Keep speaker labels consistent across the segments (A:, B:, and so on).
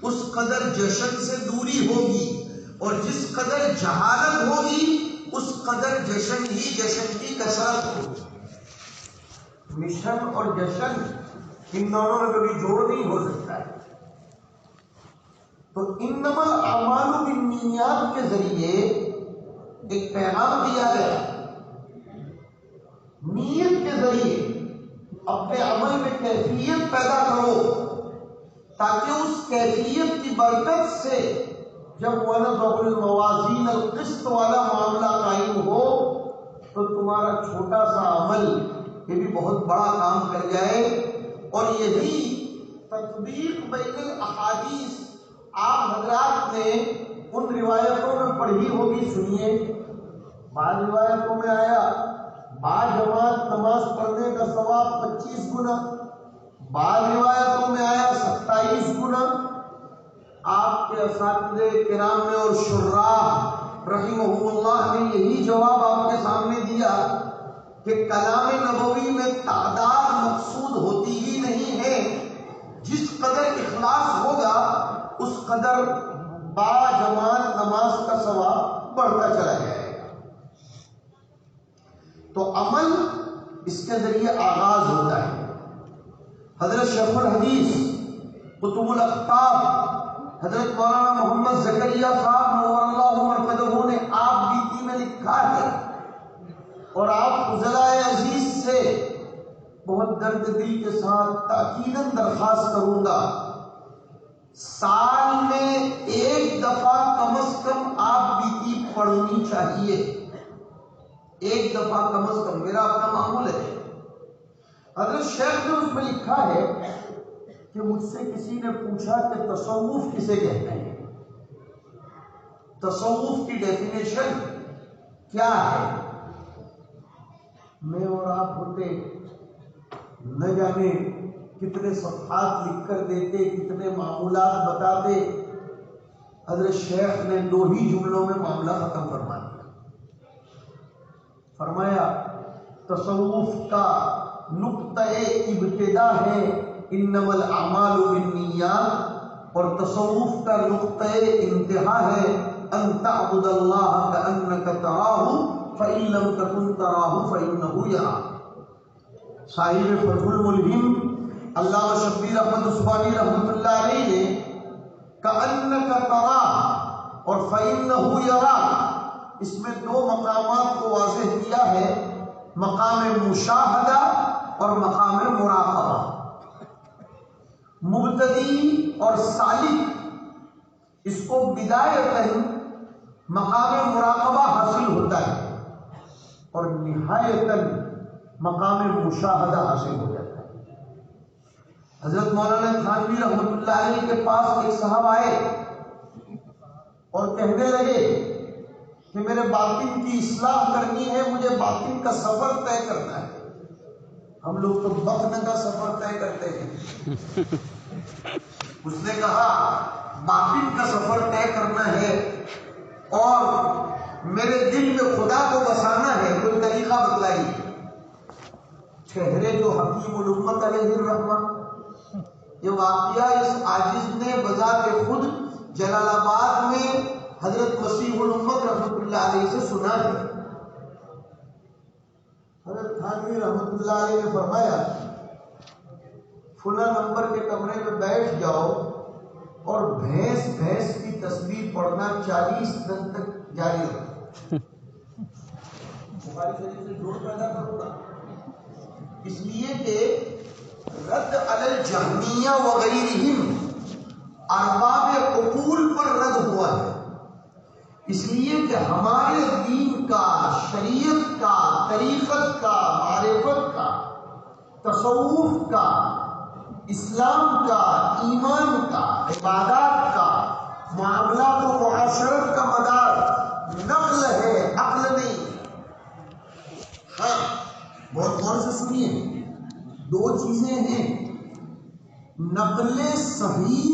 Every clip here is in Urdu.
A: اس قدر جشن سے دوری ہوگی، اور جس قدر جہالت ہوگی اس قدر جشن ہی جشن کی کثرت ہوگی۔ مشن اور جشن ان دونوں میں کبھی جوڑ نہیں ہو سکتا ہے۔ تو انما الاعمال بالنیات کے ذریعے ایک پیغام دیا گیا، نیت کے ذریعے اپنے عمل میں کیفیت پیدا کرو، تاکہ اس کیفیت کی برکت سے جب وَنَضَعُ الْمَوَازِينَ الْقِسْطَ والا معاملہ قائم ہو تو تمہارا چھوٹا سا عمل یہ بھی بہت بڑا کام کر جائے۔ اور یہی تطبیق بین الاحادیث آپ حضرات نے ان روایتوں میں پڑھی ہوگی، سنیے۔ بعض روایتوں میں آیا باجماعت نماز پڑھنے کا ثواب 25 گنا، بعض روایتوں میں آیا 27 گنا۔ آپ کے اساتذہ کرام نے اور شراح رحمہم اللہ نے یہی جواب آپ کے سامنے دیا کہ کلام نبوی میں تعداد مقصود ہوتی ہی نہیں ہے، جس قدر اخلاص ہوگا اس قدر باجماعت نماز کا ثواب بڑھتا چلا جائے گا۔ تو عمل اس کے ذریعے آغاز ہوتا ہے۔ حضرت شیخ الحدیث قطب الاقطاب حضرت مولانا محمد زکریا صاحب نور اللہ مرقدہ نے آپ بیتی میں لکھا ہے، اور آپ فضلاء عزیز سے بہت درد دل کے ساتھ تاکیداً درخواست کروں گا، سال میں ایک دفعہ کم از کم آپ بیتی پڑھنی چاہیے، ایک دفعہ کم از کم، میرا اپنا معمول ہے۔ حضرت شیخ نے اس میں لکھا ہے کہ مجھ سے کسی نے پوچھا کہ تصوف کسے کہتے ہیں، تصوف کی ڈیفینیشن کیا ہے؟ میں اور آپ ہوتے نہ جانے کتنے صفحات لکھ کر دیتے، کتنے معمولات بتاتے۔ حضرت شیخ نے 2 ہی جملوں میں معاملہ ختم فرما دیا۔ فرمایا تصوف کا نقطہ ابتدا ہے انما الاعمال بالنیات، اور تصوف کا نقطہ انتہا ہے ان تعبد اللہ کأنک تراہ فإن لم تکن تراہ فإنہ یراک۔ صاحب فتح الملہم علامہ شبیر احمد عثمانی رحمۃ اللہ علیہ نے کأنک تراہ اور فإنہ یراک، اس میں 2 مقامات کو واضح کیا ہے، مقام مشاہدہ اور مقام مراقبہ۔ مبتدی اور سالک اس کو بدایتاً مقام مراقبہ حاصل ہوتا ہے، اور نہایتاً مقام مشاہدہ حاصل ہو جاتا ہے۔ حضرت مولانا تھانوی رحمۃ اللہ علیہ کے پاس ایک صاحب آئے اور کہنے لگے کہ میرے باطن کی اصلاح کرنی ہے، مجھے باطن کا سفر طے کرنا ہے۔ ہم لوگ تو بطن کا سفر طے کرتے ہیں، اس نے کہا باطن کا سفر طے کرنا ہے اور میرے دل میں خدا کو بسانا ہے، کوئی طریقہ بتلائیے۔ ٹھہرے جو حکیم الامت علیہ الرحمہ، یہ واقعہ اس عاجز نے بذات خود جلال آباد میں حضرت مسیح الامت رحمۃ اللہ علیہ سے سنا ہے۔ حضرت تھانوی رحمۃ اللہ علیہ نے فرمایا فلاں نمبر کے کمرے میں بیٹھ جاؤ اور بھینس کی تسبیح پڑھنا 40 دن تک جاری رکھو۔ بخاری شریف سے جوڑ پیدا کروں گا، اس لیے کہ رد علی الجہمیہ وغیرہم ارباب عقول پر رد ہوا ہے، اس لیے کہ ہمارے دین کا، شریعت کا، طریقت کا، معرفت کا، تصوف کا، اسلام کا، ایمان کا، عبادات کا، معاملات و معاشرت کا مدار نقل ہے، عقل نہیں۔ ہاں بہت غور سے سنیے، 2 چیزیں ہیں، نقل صحیح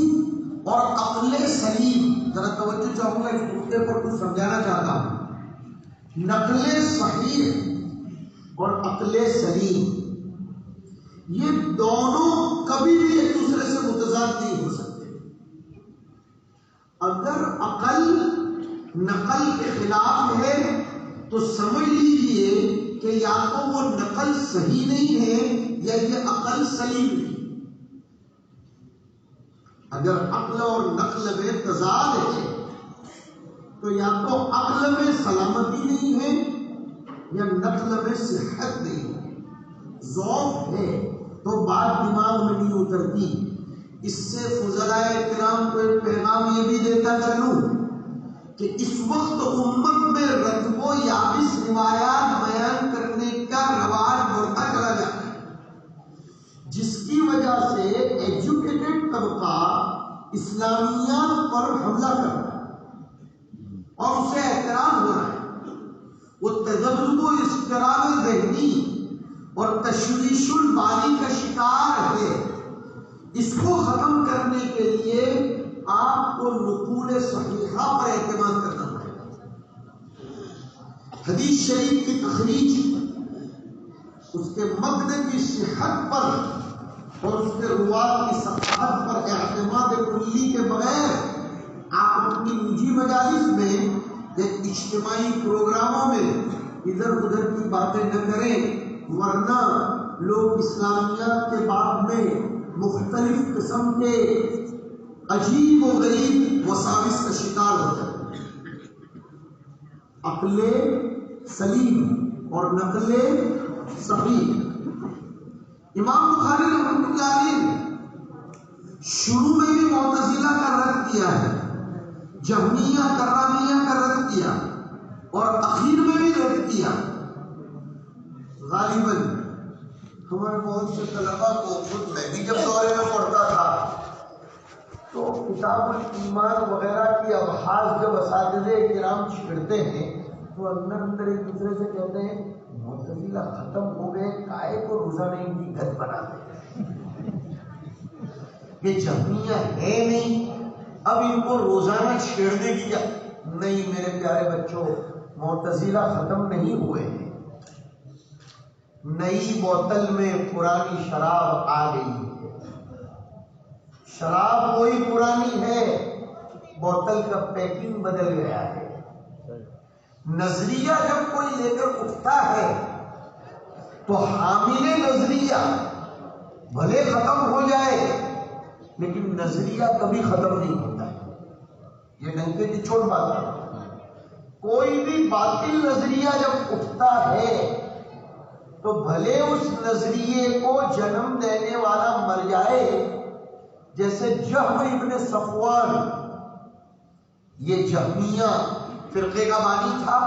A: اور عقل سلیم۔ ذرا توجہ چاہوں گا، اس نقطے پر کچھ سمجھانا چاہتا ہوں۔ نقل صحیح اور عقل سلیم، یہ دونوں کبھی بھی ایک دوسرے سے متضاد نہیں ہو سکتے۔ اگر عقل نقل کے خلاف ہے تو سمجھ لیجئے کہ یا تو وہ نقل صحیح نہیں ہے یا یہ عقل سلیم نہیں. اگر عقل اور نقل میں تضاد ہے تو یا تو عقل میں سلامتی نہیں ہے یا نقل میں صحت نہیں ہے. ذوق ہے تو بات دماغ میں نہیں اترتی. اس سے فضلائے کرام کو ایک پیغام یہ بھی دیتا چلوں کہ اس وقت امت میں رتب و یابس روایات بیان کرنے کا رواج بڑھتا چلا جاتا ہے، جس کی وجہ سے ایجوکیٹڈ طبقہ اسلامیات پر حملہ کر رہا ہے اور اسے احترام ہو رہا ہے. وہ تذبذب و اضطراب ذہنی اور تشویش البالی کا شکار ہے. اس کو ختم کرنے کے لیے آپ کو نقول صحیحہ پر اعتماد کرنا پڑے گا. حدیث شریف کی تخریج، اس کے متن کی صحت پر اور اس کے روات کی صحت پر اعتماد کلی کے بغیر آپ اپنی نجی مجالس میں یا اجتماعی پروگراموں میں ادھر ادھر کی باتیں نہ کریں، ورنہ لوگ اسلامیات کے باب میں مختلف قسم کے عجیب و غریب وساوس کا شکار ہوتا ہے. عقل سلیم اور نقل صحیح. امام بخاری رحمۃ اللہ علیہ نے شروع میں بھی معتزلہ کا رد کیا ہے، جہمیہ کرامیہ کا رد کیا اور اخیر میں بھی رد کیا. غالباً ہمارے بہت سے طلباء کو، خود میں بھی جب دورے میں پڑھتا تھا تو کتاب الایمان وغیرہ کی ابحاث جب اساتذہ کرام چھیڑتے ہیں تو اندر اندر ایک دوسرے سے کہتے ہیں معتزلہ ختم ہو گئے، کائے کو روزانہ ان کی گد بناتے ہیں. یہ جہمیہ ہے نہیں، اب ان کو روزانہ چھیڑنے کی کیا؟ نہیں میرے پیارے بچوں، معتزلہ ختم نہیں ہوئے ہیں. نئی بوتل میں پرانی شراب آ گئی ہے. شراب وہی پرانی ہے، بوتل کا پیکنگ بدل گیا ہے. نظریہ جب کوئی لے کر اٹھتا ہے تو حامل نظریہ بھلے ختم ہو جائے لیکن نظریہ کبھی ختم نہیں ہوتا ہے. یہ ڈنکے کی چھوٹ بات ہے. کوئی بھی باطل نظریہ جب اٹھتا ہے تو بھلے اس نظریے کو جنم دینے والا مر جائے. جیسے جہم ابن صفوان، یہ جہمیہ فرقے کا بانی تھا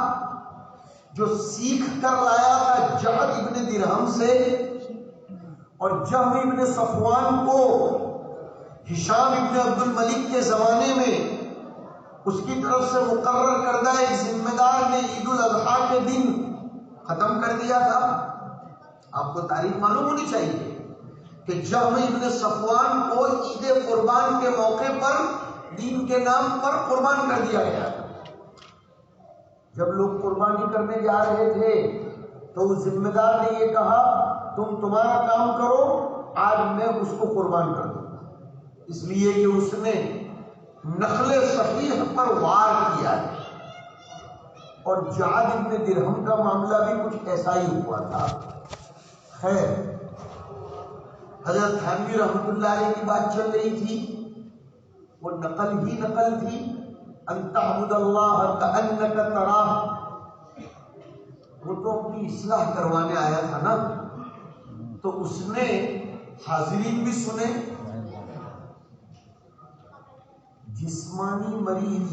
A: جو سیکھ کر لایا تھا جعد ابن درہم سے، اور جہم ابن صفوان کو ہشام ابن عبد الملک کے زمانے میں اس کی طرف سے مقرر کردہ ایک ذمہ دار نے عید الاضحیٰ کے دن ختم کر دیا تھا. آپ کو تاریخ معلوم ہونی چاہیے کہ جہم ابن صفوان کو عید قربان کے موقع پر دین کے نام پر قربان کر دیا گیا. جب لوگ قربانی کرنے جا رہے تھے تو اس ذمہ دار نے یہ کہا تمہارا کام کرو، آج میں اس کو قربان کر دوں گا. اس لیے کہ اس نے نقل صحیح پر وار کیا ہے. اور جعد ابن درہم کا معاملہ بھی کچھ ایسا ہی ہوا تھا. خیر، حضرت تھانوی رحمۃ اللہ علیہ کی بات چل رہی تھی، وہ نقل ہی نقل تھی. ان تعبد اللہ کأنک تراہ، وہ تو اپنی اصلاح کروانے آیا تھا نا، تو اس نے حاضرین بھی سنے. جسمانی مریض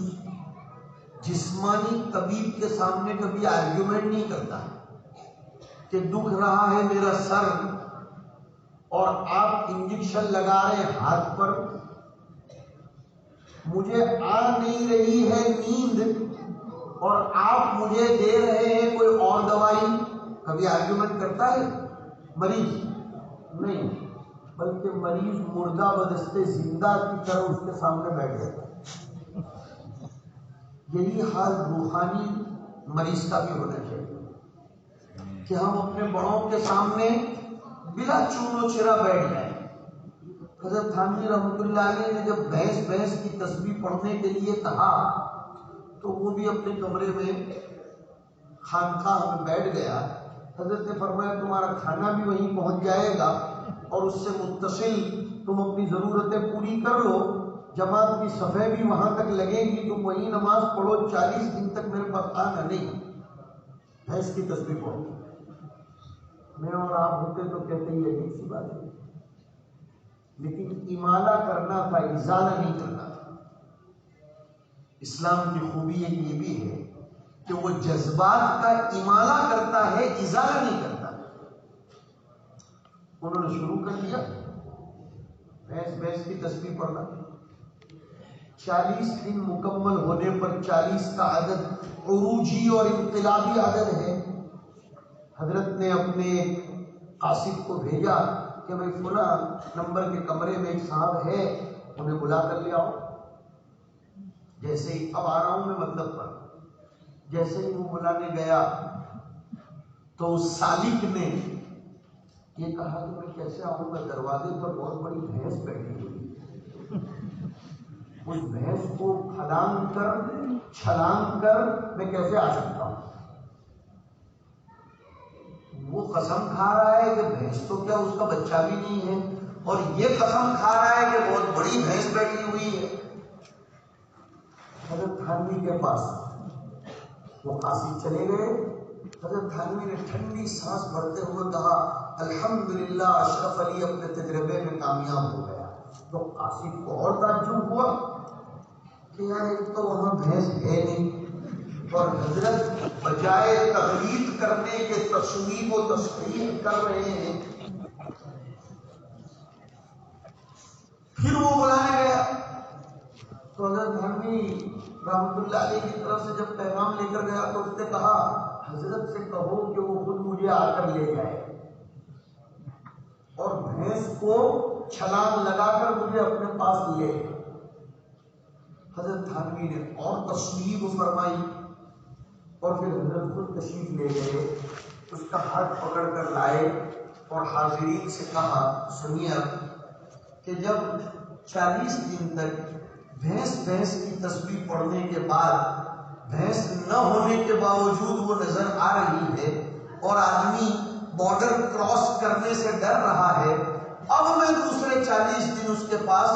A: جسمانی طبیب کے سامنے کبھی آرگیومنٹ نہیں کرتا کہ دکھ رہا ہے میرا سر اور آپ انجیکشن لگا رہے ہیں ہاتھ پر، مجھے آ نہیں رہی ہے نیند اور آپ مجھے دے رہے ہیں کوئی اور دوائی. کبھی آرگیومنٹ کرتا ہے مریض؟ نہیں، بلکہ مریض مردہ بدستے زندہ کی طرح اس کے سامنے بیٹھ جاتا ہے. یہی حال روحانی مریض کا بھی ہونا چاہیے کہ ہم اپنے بڑوں کے سامنے بلا چون و چرا بیٹھ جائیں. حضرت تھانوی رحمۃ اللہ علیہ نے جب بھینس کی تسبیح پڑھنے کے لیے کہا تو وہ بھی اپنے کمرے میں خانقاہ میں بیٹھ گیا. حضرت نے فرمایا تمہارا کھانا بھی وہیں پہنچ جائے گا اور اس سے متصل تم اپنی ضرورتیں پوری کر لو, جماعت کی صفحے بھی وہاں تک لگے گی, تم وہیں نماز پڑھو, 40 دن تک میرے پاس آنا نہیں, بھینس کی تسبیح پڑھو. میں اور آپ ہوتے تو کہتے ہی عجیب سی بات ہے, لیکن امالہ کرنا تھا, ازالہ نہیں کرنا تھا. اسلام کی خوبی ایک یہ بھی ہے کہ وہ جذبات کا امالہ کرتا ہے, ازالہ نہیں کرتا. انہوں نے شروع کر دیا بھینس کی تسبیح پڑھنا. 40 دن مکمل ہونے پر 40 کا عدد عروجی اور انقلابی عدد ہے. حضرت نے اپنے قاصد کو بھیجا کہ بھائی فلاں نمبر کے کمرے میں ایک صاحب ہے, انہیں بلا کر لے آؤ. جیسے ہی اب آ رہا ہوں میں مطلب پر, جیسے ہی وہ بلانے گیا تو اس سالک نے یہ کہا کہ میں کیسے آؤں گا, دروازے پر بہت بڑی بھینس بیٹھی ہوئی, اس بھینس کو پھلانگ کر چھلانگ کر میں کیسے آ سکتا ہوں. وہ قسم کھا رہا ہے کہ بھینس تو کیا اس کا بچہ بھی نہیں ہے, اور یہ قسم کھا رہا ہے کہ بہت بڑی بھینس بیٹھی ہوئی ہے. حضرت تھانوی کے پاس وہ قاصد چلے گئے. حضرت تھانوی نے ٹھنڈی سانس بھرتے ہوئے کہا الحمدللہ اشرف علی اپنے تجربے میں کامیاب ہو گیا. تو قاصد کو اور تعجب ہوا کہ یار ایک تو وہاں بھینس ہے نہیں, اور حضرت بجائے تقلید کرنے کے تصویب و تصریح کر رہے ہیں. پھر وہ بلانے گیا تو حضرت تھانوی رحمۃ اللہ علیہ کی طرف سے جب پیغام لے کر گیا تو اس نے کہا حضرت سے کہو کہ وہ خود مجھے آ کر لے جائے اور بھینس کو چھلانگ لگا کر مجھے اپنے پاس لے. حضرت تھانوی نے اور تصویب فرمائی اور پھر حضرت خود تشریف لے گئے, اس کا ہاتھ پکڑ کر لائے اور حاضرین سے کہا سنیے کہ جب 40 دن تک بھینس کی تسبیح پڑھنے کے بعد بھینس نہ ہونے کے باوجود وہ نظر آ رہی ہے اور آدمی بارڈر کراس کرنے سے ڈر رہا ہے, اب میں دوسرے 40 دن اس کے پاس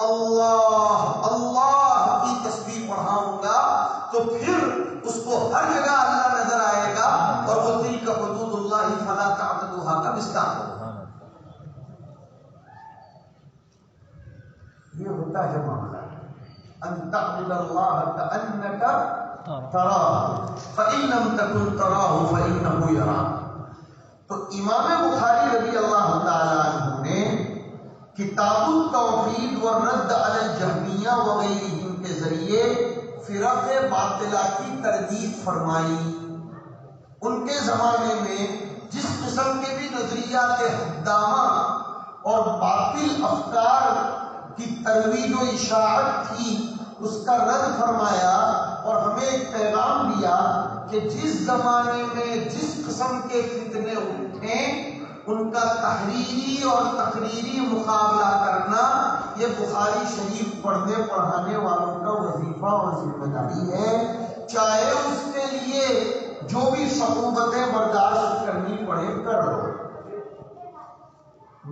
A: اللہ اللہ کی تسبیح پڑھاؤں گا تو پھر اس کو ہر جگہ اللہ نظر آئے گا, اور وہ تلک حدود اللہ فلا تعتدوها کا مصداق ہوگا. یہ ہوتا ہے معاملہ ان تعبد اللہ کأنک تراہ فإن لم تکن تراہ فإنہ یراک. تو امام بخاری رضی اللہ تعالی عنہ نے کتاب التوحید والرد علی الجہمیہ وغیرہم کے ذریعے فرق باطلہ کی تردید فرمائی. ان کے زمانے میں جس قسم کے بھی نظریات حدامہ اور باطل افکار کی ترویج و اشاعت تھی اس کا رد فرمایا اور ہمیں ایک پیغام دیا کہ جس زمانے میں جس قسم کے فتنے اٹھیں ان کا تحریری اور تقریری مقابلہ کرنا یہ بخاری شریف پڑھنے پڑھانے والوں کا وظیفہ اور ذمہ داری ہے, چاہے اس کے لیے جو بھی صعوبتیں برداشت کرنی پڑے کر لو.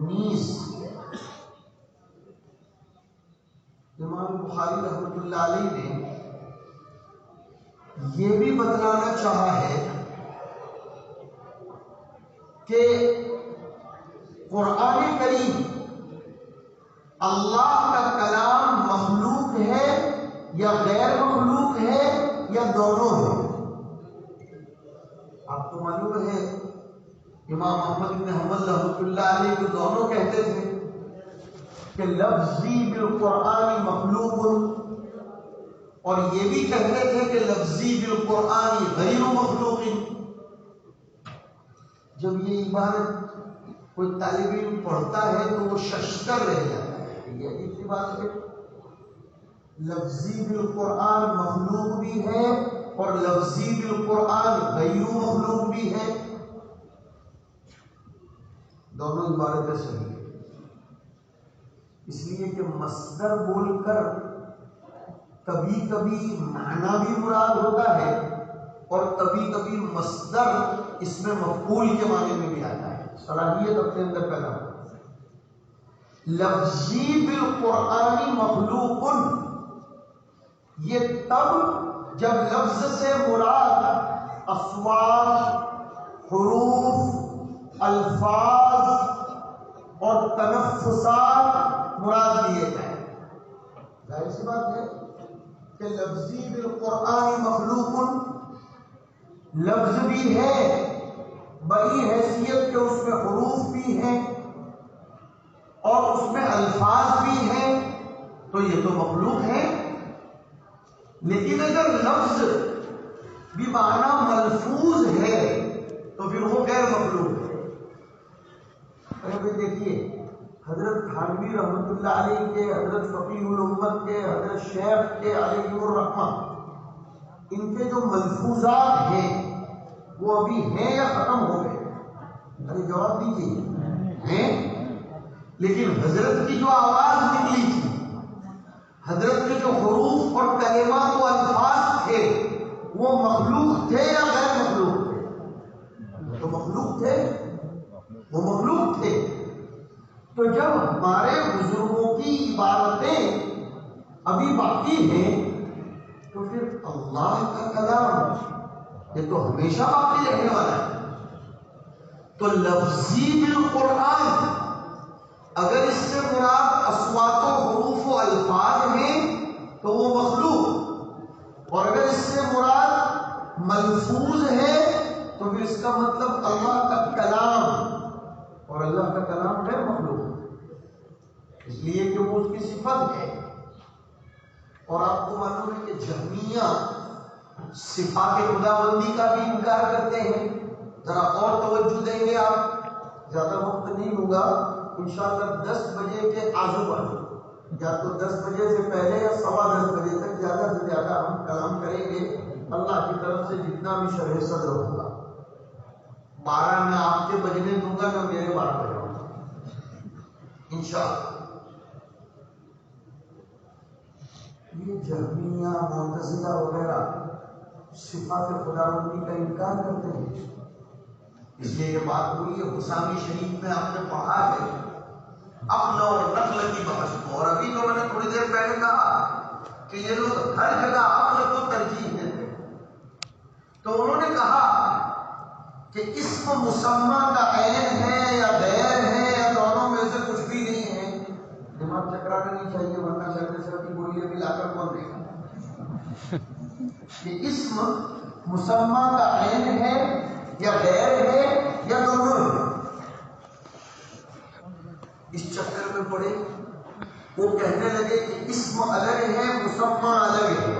A: نیز امام بخاری رحمۃ اللہ علیہ نے یہ بھی بتلانا چاہا ہے کہ قرآن کریم اللہ کا کلام مخلوق ہے یا غیر مخلوق ہے یا دونوں ہے. آپ کو معلوم ہے امام احمد بن حنبل رحمۃ اللہ علیہ کو دونوں کہتے تھے کہ لفظی بالقرآن مخلوق, اور یہ بھی کہتے تھے کہ لفظی بالقرآن غیر مخلوق. جب یہ عبارت کوئی طالب علم پڑھتا ہے تو وہ ششدر رہ جاتا ہے. یہ عجیب سی بات ہے, لفظی بالقرآن مخلوق بھی ہے اور لفظی بالقرآن غیر مخلوق بھی ہے, دونوں عبارتیں صحیح ہیں. اس لیے کہ مصدر بول کر کبھی کبھی معنی بھی مراد ہوتا ہے اور کبھی کبھی مصدر اس میں مفعول کے معنی میں بھی آتا ہے، صلاحیت اپنے اندر پیدا ہوتا ہے۔ لفظی بالقرآن مخلوق، یہ تب جب لفظ سے مراد اصوات، حروف، الفاظ اور تنفسات مراد لیے جائیں۔ ظاہر سی بات ہے کہ لفظی بالقرآن مخلوق، لفظ بھی ہے بڑی حیثیت کہ اس میں حروف بھی ہیں اور اس میں الفاظ بھی ہیں، تو یہ تو مخلوق ہے۔ لیکن اگر لفظ بھی معنی ملفوظ ہے تو پھر وہ غیر مخلوق ہے۔ دیکھیے حضرت تھانوی رحمۃ اللہ علیہ کے، حضرت فقیہ الامت کے، حضرت شیخ کے علیہ الرحمہ، ان کے جو ملفوظات ہیں وہ ابھی ہیں یا ختم ہو گئے؟ ارے جواب دیجیے، ہیں؟ لیکن حضرت کی جو آواز نکلی تھی، حضرت کے جو حروف اور کلمات و الفاظ تھے، وہ مخلوق تھے یا غیر مخلوق تھے؟ تو مخلوق تھے، وہ مخلوق تھے۔ تو جب ہمارے بزرگوں کی عبارتیں ابھی باقی ہیں تو پھر اللہ کا کلام یہ تو ہمیشہ باقی رہنے والا ہے۔ تو لفظی بالقرآن، اگر اس سے مراد اصوات و حروف و الفاظ ہیں تو وہ مخلوق، اور اگر اس سے مراد ملفوظ ہے تو پھر اس کا مطلب اللہ کا کلام، اور اللہ کا کلام غیر مخلوق، اس لیے کہ وہ اس کی صفت ہے۔ اور آپ کو معلوم ہے کہ جہمیہ صفات خداوندی کا بھی انکار کرتے ہیں۔ ذرا اور توجہ دیں گے آپ، زیادہ وقت نہیں ہوگا، انشاءاللہ 10 بجے کے آزو بازو، یا تو 10 بجے سے پہلے یا 10:15 بجے تک زیادہ سے زیادہ ہم کلام کریں گے، اللہ کی طرف سے جتنا بھی شرح صدر ہوگا۔ 12 میں آپ کے بجنے دوں گا، نہ میرے 12 بجاؤں گا انشاءاللہ۔ یہ جہمیہ، معتزلہ وغیرہ صفات خداوندی کا انکار کرتے ہیں، اس لیے یہ بات ہوئی ہے حسامی شریف میں آپ نے پڑھا ہے عقل اور نقل کی بحث کو، اور ابھی تو میں نے تھوڑی دیر پہلے کہا کہ یہ لوگ ہر جگہ عقل کو ترجیح دیتے ہیں۔ تو انہوں نے کہا کہ اسم مسمى کا عین ہے یا غیر ہے یا دونوں میں سے کچھ بھی نہیں ہے۔ دماغ چکرانا نہیں چاہیے، ورنہ شرط شرط کی گولی ابھی لا کر کون دے گا؟ یہ اسم مسمى کا عین ہے یا غیر ہے یا دونوں ہے؟ اس چکر میں پڑے وہ کہنے لگے کہ اسم الگ ہے، مسمى الگ ہے،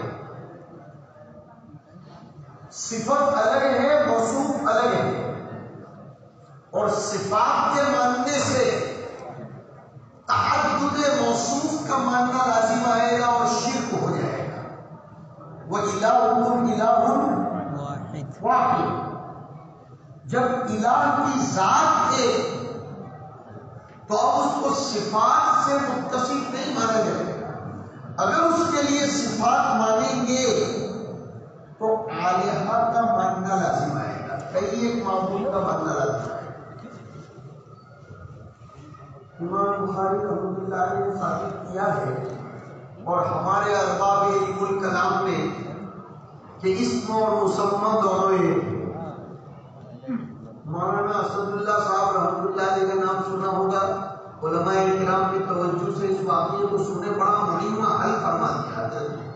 A: صفت الگ ہے، موصوف الگ ہے، اور صفات کے ماننے سے تعدد موصوف کا ماننا لازم آئے گا اور شرک ہو جائے گا۔ وَإِلَٰهُكُمْ إِلَٰهٌ وَاحِدٌ، جب الہ کی ذات ہے تو اب اس کو صفات سے متصف نہیں مانا جائے گا۔ اگر اس کے لیے صفات مانیں گے تو الہہ کا ماننا لازم آئے گا، کئی ایک معبود کا ماننا لازم آئے گا۔ امام بخاری رحمۃ اللہ علیہ نے ثابت کیا ہے، اور ہمارے ارباب علم الکلام نے، کہ اسم اور مسمى دونوں ایک ہیں۔ مولانا اسد اللہ صاحب رحمۃ اللہ علیہ کا نام سنا ہوگا، علماء کرام کی توجہ سے اس واقعے کو سنے بڑا مہمہ حل فرما دیا حضرت نے۔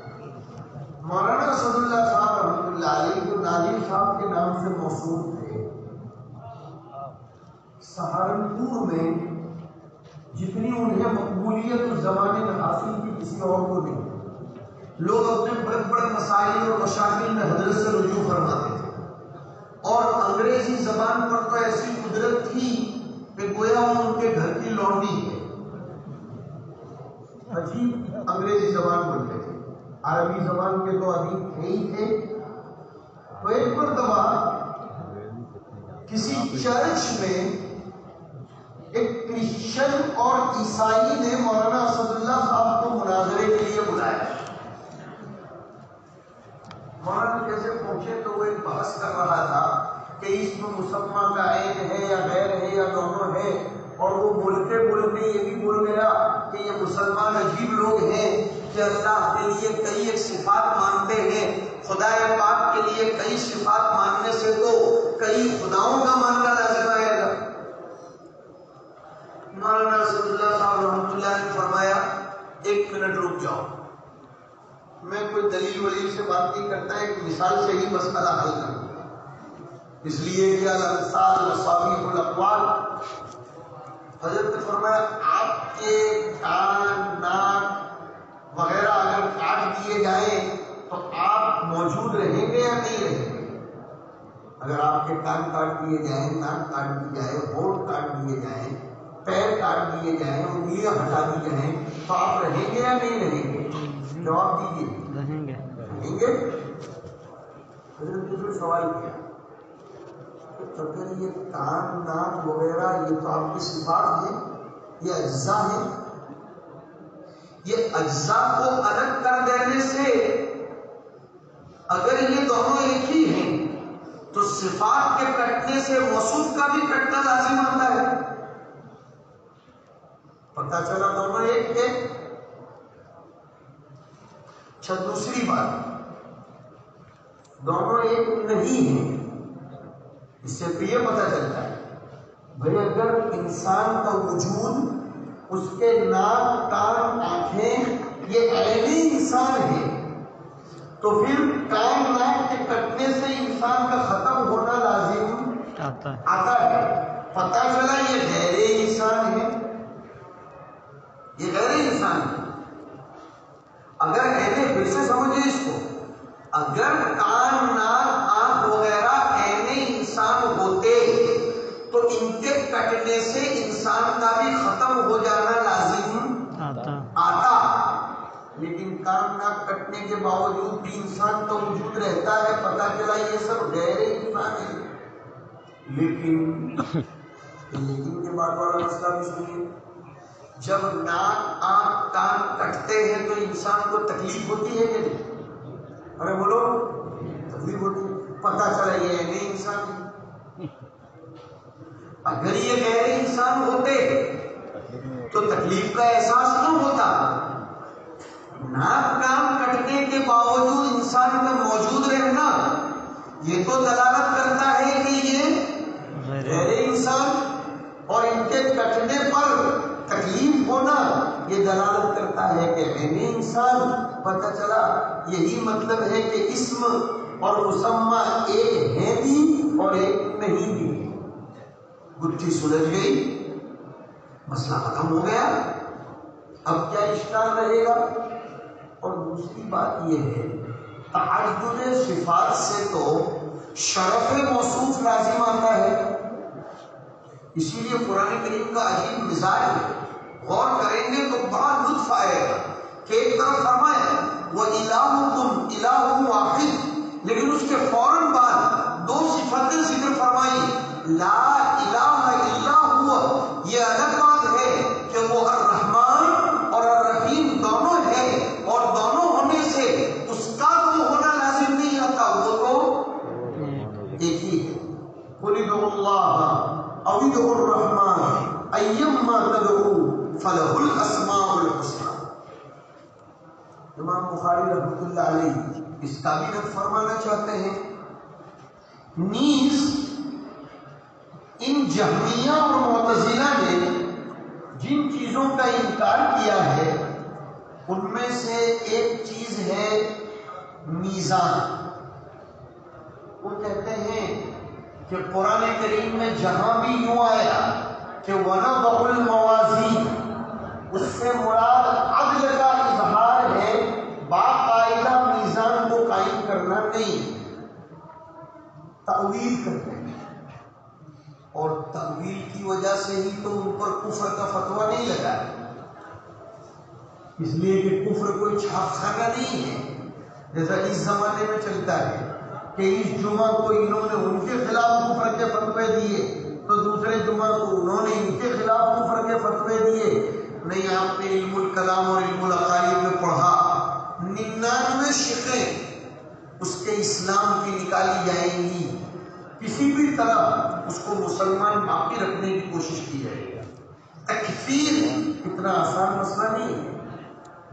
A: مولانا اسد اللہ صاحب رحمۃ اللہ علیہ جو نادر صاحب کے نام سے موصوف تھے، سہارنپور میں جتنی انہیں مقبولیت اس زمانے میں حاصل کی کسی اور کو نہیں۔ لوگ اپنے بڑے بڑے مسائل اور مشاکل میں حضرت سے رجوع فرماتے تھے، اور انگریزی زبان پر تو ایسی قدرت تھی کہ گویا وہ ان کے گھر کی لونڈی ہے۔ عجیب انگریزی زبان بولتے تھے، عربی زبان کے تو ادیب تھے ہی تھے۔ تو ایک مرتبہ کسی چرچ میں ایک کرسچن اور عیسائی نے مولانا اسد اللہ صاحب کو مناظرے کے لیے بلایا. مولانا کیسے پہنچے تو وہ ایک بحث کر رہا تھا کہ اسم مسمى کا عین ہے یا غیر ہے یا دونوں ہے، اور وہ بولتے بولتے یہ بھی بول گیا کہ یہ مسلمان عجیب لوگ ہیں کہ اللہ کے لیے کئی ایک صفات مانتے ہیں، خدا پاک کے لیے کئی صفات ماننے سے تو کئی خداؤں کا ماننا لازم آئے گا. مولانا اسد اللہ صاحب رحمۃ اللہ نے فرمایا 1 منٹ رک جاؤ، میں کوئی دلیل ولیل سے بات نہیں کرتا، ایک مثال سے ہی مسئلہ حل کروں، اس لیے کہ الامثال مصابیح الاقوال. حضرت نے فرمایا آپ کے کان ناک وغیرہ اگر کاٹ دیے جائیں تو آپ موجود رہیں گے یا نہیں رہیں گے؟ اگر آپ کے کان کاٹ دیے جائیں، ناک کاٹ دی جائے، ہونٹ کاٹ دیے جائیں، پیر کاٹ دیے جائیں، انگلیاں ہٹا دی جائیں تو آپ رہیں گے یا نہیں رہیں گے؟ جواب دیجیے. رہیں گے. رہیں گے. حضرت نے پھر سوال کیا تو پھر یہ کان ناک وغیرہ یہ تو آپ کی صفات ہیں، یہ اجزاء ہیں، یہ اجزاء کو الگ کر دینے سے اگر یہ دونوں ایک ہی ہیں تو صفات کے کٹنے سے موصوف کا بھی کٹنا لازم آتا ہے. پتہ چلا دونوں ایک ہے. اچھا دوسری بات، دونوں ایک نہیں ہیں، اس سے تو یہ پتہ چلتا ہے بھئی اگر انسان کا وجود، اس کے ناک کان آنکھیں یہ عینی انسان ہے تو پھر کان ناک کے کٹنے سے انسان کا ختم ہونا لازم آتا ہے. پتہ چلا یہ غیر انسان ہے، یہ غیر انسان ہے. اگر اینے پھر سے سمجھے اس کو، اگر کان ناک آنکھ وغیرہ اینے انسان ہوتے تو ان کے کٹنے سے انسان کا بھی ختم ہو جانا لازم آتا. لیکن کان ناک کٹنے کے باوجود بھی انسان کا وجود رہتا ہے. پتہ چلا یہ سب غیر انسان ہے. لیکن کے بعد والا مسئلہ بھی سنیے، جب ناک آنکھ کان کٹتے ہیں تو انسان کو تکلیف ہوتی ہے کہ نہیں؟ ارے بولو، تکلیف ہوتی ہے. پتہ چلا یہ نہیں انسان ہے. اگر یہ غیر انسان ہوتے تو تکلیف کا احساس نہ ہوتا. ناک کان کٹنے کے باوجود انسان کا موجود رہنا یہ تو دلالت کرتا ہے کہ یہ غیر انسان، اور ان کے کٹنے پر تکلیف ہونا یہ دلالت کرتا ہے کہ غیر انسان. پتہ چلا یہی مطلب ہے کہ اسم اور مسمى ایک ہے بھی اور ایک نہیں بھی. گتھی سلجھ گئی، مسئلہ ختم ہو گیا. اب کیا اشکال رہے گا؟ اور دوسری بات یہ ہے تعدد صفات سے تو شرف موصوف لازم آتا ہے. اسی لیے قرآن کریم کا عجیب مزاج ہے، غور کریں گے تو بڑا لطف آئے گا کہ ایک طرف فرمایا وَإِلَٰهُكُمْ إِلَٰهٌ وَاحِدٌ، لیکن اس کے فوراً بعد 2 صفتیں ذکر فرمائی، لا الہ الا ہوا. یہ الگ بات ہے کہ وہ الرحمن اور الرحیم دونوں ہیں، اور دونوں ہونے سے اس کا تو ہونا لازم نہیں آتا، وہ تو ایک ہی ہے. قُلِ ادْعُوا اللَّهَ أَوِ ادْعُوا الرَّحْمَٰنَ أَيَّمَّا تَدْعُوا فَلَهُ الْأَسْمَاءُ الْحُسْنَىٰ. امام بخاری رحمۃ اللہ علیہ اس کا بھی رد فرمانا چاہتے ہیں. نیز ان جہمیہ اور معتزلہ نے جن چیزوں کا انکار کیا ہے ان میں سے ایک چیز ہے میزان. وہ کہتے ہیں کہ قرآن کریم میں جہاں بھی یوں آیا کہ وَنَضَعُ الْمَوَازِينَ، اس سے مراد عدل کا اظہار ہے، باقاعدہ میزان کو قائم کرنا نہیں. تأویل کرتے ہیں، اور تأویل کی وجہ سے ہی تو ان پر کفر کا فتویٰ نہیں لگا، اس لیے کہ کفر کوئی چھاپ خانہ نہیں ہے جیسا اس زمانے میں چلتا ہے کہ اس جمعہ کو انہوں نے ان کے خلاف کفر کے فتوے دیے تو دوسرے جمعہ کو انہوں نے ان کے خلاف کفر کے فتوے دیے، نہیں آپ نے علم الکلام اور علم العقائد میں پڑھا، 99 شقیں اس کے اسلام کی نکالی جائیں گی، کسی بھی طرح اس کو مسلمان باقی رکھنے کی کوشش کی جائے گی۔ تکفیر اتنا آسان مسئلہ نہیں ہے۔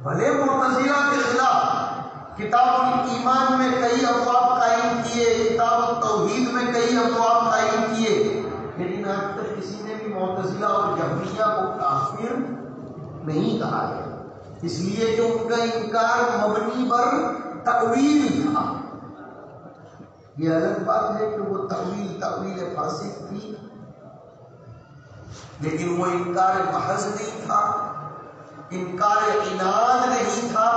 A: بھلے معتزلہ کے خلاف کتاب الایمان میں کئی ابواب قائم کیے، کتاب التوحید میں کئی ابواب قائم کیے، لیکن آج تک کسی نے بھی معتزلہ اور جہمیہ کو کافر نہیں کہا ہے، اس لیے کہ ان کا انکار مبنی بر تأویل تھا۔ یہ الگ بات ہے کہ وہ تأویل فاسد تھی، لیکن وہ انکار محض نہیں تھا، انکار عناد نہیں تھا۔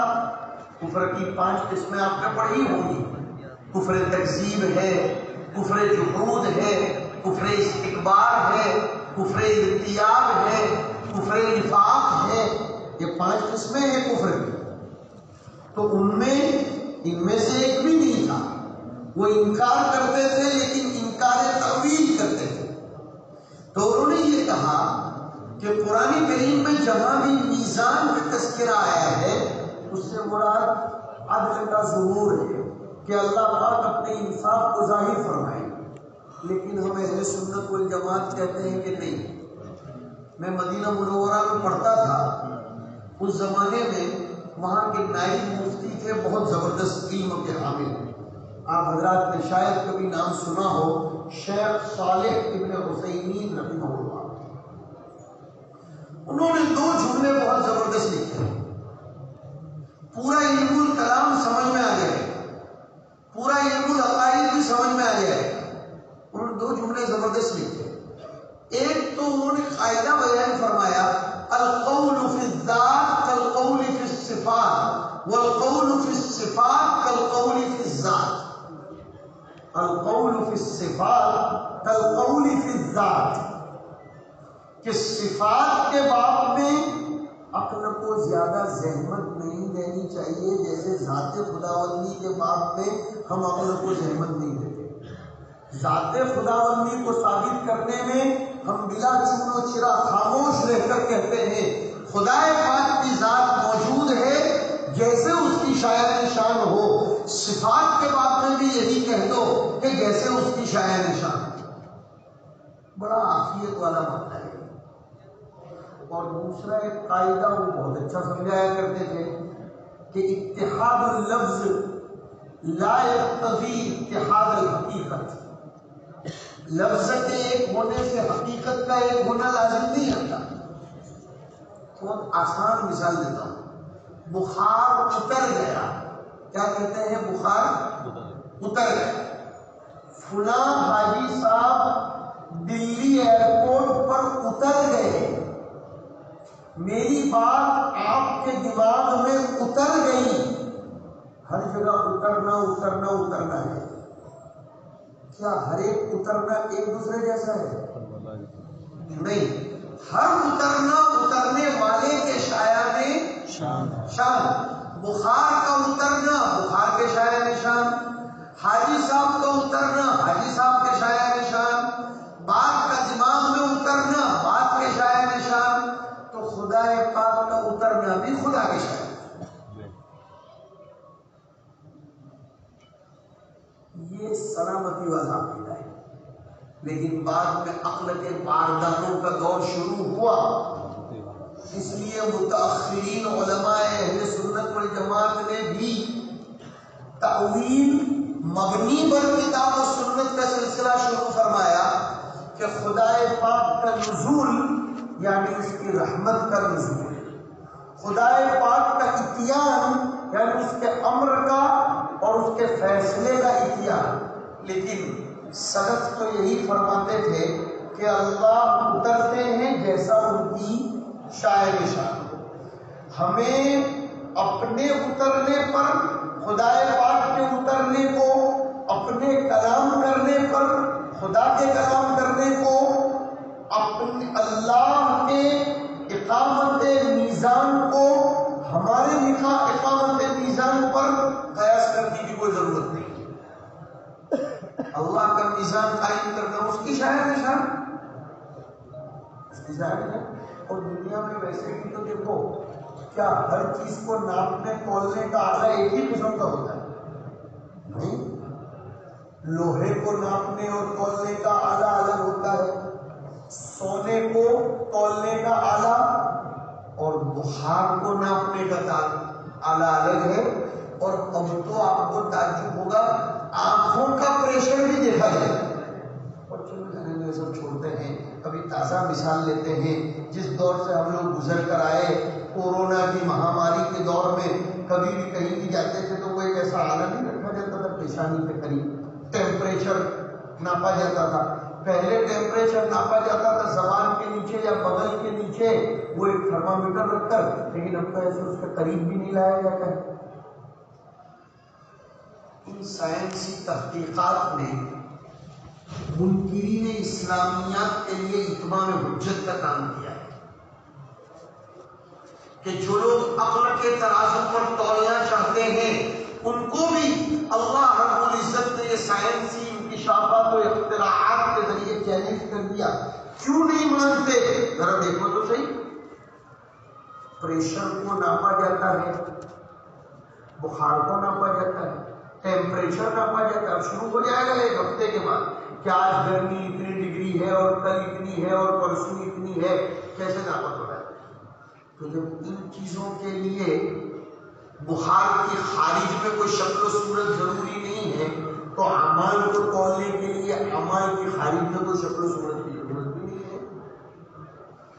A: کفر کی 5 قسمیں آپ نے پڑھی ہوں گی، کفر تکذیب ہے، کفر جحود ہے، کفر استکبار ہے، کفر ارتیاب ہے، کفر نفاق ہے، یہ 5 قسمیں ہیں کفر کی۔ تو ان میں سے ایک بھی نہیں تھا، وہ انکار کرتے تھے لیکن انکار تأویل کرتے تھے۔ تو انہوں نے یہ کہا کہ قرآن کریم میں جہاں بھی میزان کا تذکرہ آیا ہے اس سے مراد عدل کا ظہور ہے کہ اللہ پاک اپنے انصاف کو ظاہر فرمائے، لیکن ہم اہل سنت والجماعت کہتے ہیں کہ نہیں۔ میں مدینہ منورہ میں پڑھتا تھا، اس زمانے میں وہاں کے نائب مفتی تھے بہت زبردست علم کے حامل، آپ حضرات نے شاید کبھی نام سنا ہو، شیخ صالح ابن حسینین رحمہ اللہ۔ انہوں نے 2 جملے بہت زبردست لکھے، پورا علم الکلام سمجھ میں آ جائے، پورا علم العقائد بھی سمجھ میں آ جائے۔ انہوں نے 2 جملے زبردست لکھے۔ ایک تو انہوں نے قاعدہ بیان فرمایا، القول فی الذات کالقول فی الصفات والقول فی الصفات کالقول فی الذات۔ القول فی الصفات کالقول فی الذات، کہ صفات کے باب میں عقل کو زیادہ زحمت نہیں دینی چاہیے جیسے ذات خداوندی کے باب میں ہم عقل کو زحمت نہیں دیتے۔ ذات خداوندی کو ثابت کرنے میں ہم بلا چون و چرا خاموش رہ کر کہتے ہیں خدا پاک کی ذات موجود ہے جیسے اس کی شاید نشان ہو، صفات کے باب میں بھی یہی کہہ دو کہ جیسے اس کی شاید نشان ہو۔ بڑا عافیت والا مسئلہ ہے۔ اور دوسرا ایک قاعدہ وہ بہت اچھا سمجھایا کرتے تھے کہ اتحاد اللفظ لا یقتضی اتحاد الحقیقت، لفظ کے ایک ہونے سے حقیقت کا ایک ہونا لازم نہیں ہوتا۔ بہت آسان مثال دیتا ہوں، بخار اتر گیا، کیا کہتے ہیں؟ بخار اتر گیا۔ فلاں حاجی صاحب دلی ایئرپورٹ پر اتر گئے، میری بات آپ کے دماغ میں اتر گئی۔ ہر جگہ اترنا اترنا اترنا ہے، کیا ہر ایک اترنا ایک دوسرے جیسا ہے؟ نہیں، ہر اترنا اترنے والے کے شایان شان۔ بخار کا اترنا بخار کے شایان شان، حاجی صاحب کا اترنا حاجی صاحب کے شایان شان، بات کا دماغ میں اترنا بات کے شایان شان، تو خدا پاک کا اترنا بھی خدا کے شایان۔ یہ سلامتی والا عقیدہ ہے، لیکن بعد میں عقل کے باردانوں کا دور شروع ہوا، اس لیے متأخرین علماء اہل سنت والجماعت نے بھی تأویل مبنی بر کتاب و سنت کا سلسلہ شروع فرمایا کہ خدا پاک کا نزول یعنی اس کی رحمت کا نزول، خدا پاک کا اتیان یعنی اس کے امر کا اور اس کے فیصلے کا اتیان۔ لیکن سلف تو یہی فرماتے تھے کہ اللہ اترتے ہیں جیسا ان کی شاعر شان۔ ہمیں اپنے اترنے پر، خدا پاک کے اترنے کو، اپنے کلام کرنے پر، خدا کے کلام کرنے کو، اپنے اللہ کے اقامت میزان کو ہمارے اقامت میزان پر قیاس کرنے کی کوئی ضرورت نہیں۔ اللہ کا میزان قائم کرنا اس کی شاید نشان، ڈیزائن ہے. اور دنیا میں ویسے بھی تو دیکھو کیا ہر چیز کو ناپنے تولنے کا آلہ ایک ہی قسم کا ہوتا ہے؟ نہیں، لوہے کو ناپنے اور تولنے کا آلہ الگ ہوتا ہے، سونے کو تولنے کا آلہ اور بخار کو ناپنے کا آلہ الگ ہے. اور اب تو آپ کو تعجب ہوگا آنکھوں کا پریشر بھی دیکھا جائے. اور چلو جانے سب چھوڑتے ہیں، ابھی تازہ مثال لیتے ہیں. جس دور سے ہم لوگ گزر کر آئے، کورونا کی مہاماری کے دور میں کبھی بھی کہیں بھی جاتے تھے تو وہ ایک ایسا آلہ نہیں رکھا جاتا تھا پیشانی کے قریب، ٹیمپریچر ناپا جاتا تھا. پہلے ٹیمپریچر ناپا جاتا تھا زبان کے نیچے یا بغل کے نیچے وہ ایک تھرمامیٹر رکھ کر، لیکن اب تو ایسے اس کے قریب بھی نہیں لایا جاتا ہے. ان سائنسی تحقیقات نے منکرین اسلامیات کے لیے اتمام حجت کا کام کیا ہے کہ جو لوگ عقل کے ترازو پر تولنا چاہتے ہیں ان کو بھی اللہ رب العزت نے یہ سائنسی انکشافات و اختراعات کے ذریعے چیلنج کر دیا. کیوں نہیں مانتے؟ ذرا دیکھو تو صحیح. پریشر کو ناپا جاتا ہے، بخار کو ناپا جاتا ہے، ٹیمپریچر ناپا جاتا ہے. اب شروع ہو جائے گا ایک ہفتے کے بعد کہ آج گرمی اتنی ڈگری ہے اور کل اتنی ہے اور پرسوں اتنی ہے. کیسے ناپا پڑا ہے؟ تو جب ان چیزوں کے لیے بخار کی خارج میں کوئی شکل و صورت ضروری نہیں ہے تو اعمال کو تولنے کے لیے اعمال کی خارج میں کوئی شکل و صورت کی ضرورت بھی نہیں ہے.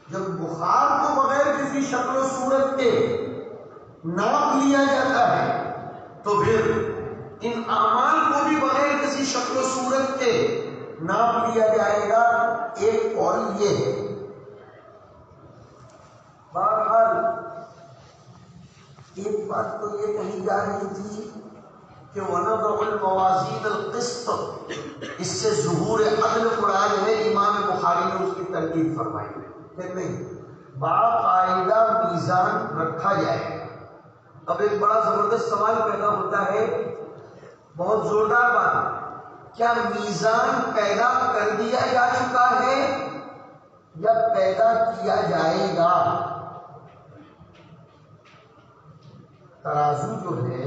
A: جب بخار کو بغیر کسی شکل و صورت کے ناپ لیا جاتا ہے تو پھر ان اعمال کو بھی بغیر کسی شکل و صورت کے ناپ لیا جائے گا. ایک قول یہ ہے. بہرحال ایک بات تو یہ کہی جا رہی تھی کہ وَنَضَعُ الْمَوَازِينَ الْقِسْطَ، اس سے ظہور عدل مراد ہے. امام بخاری نے اس کی ترتیب فرمائی ہے کہ نہیں، باقاعدہ میزان رکھا جائے. اب ایک بڑا زبردست سوال پیدا ہوتا ہے، بہت زوردار بات، کیا میزان پیدا کر دیا جا چکا ہے یا پیدا کیا جائے گا؟ ترازو جو ہے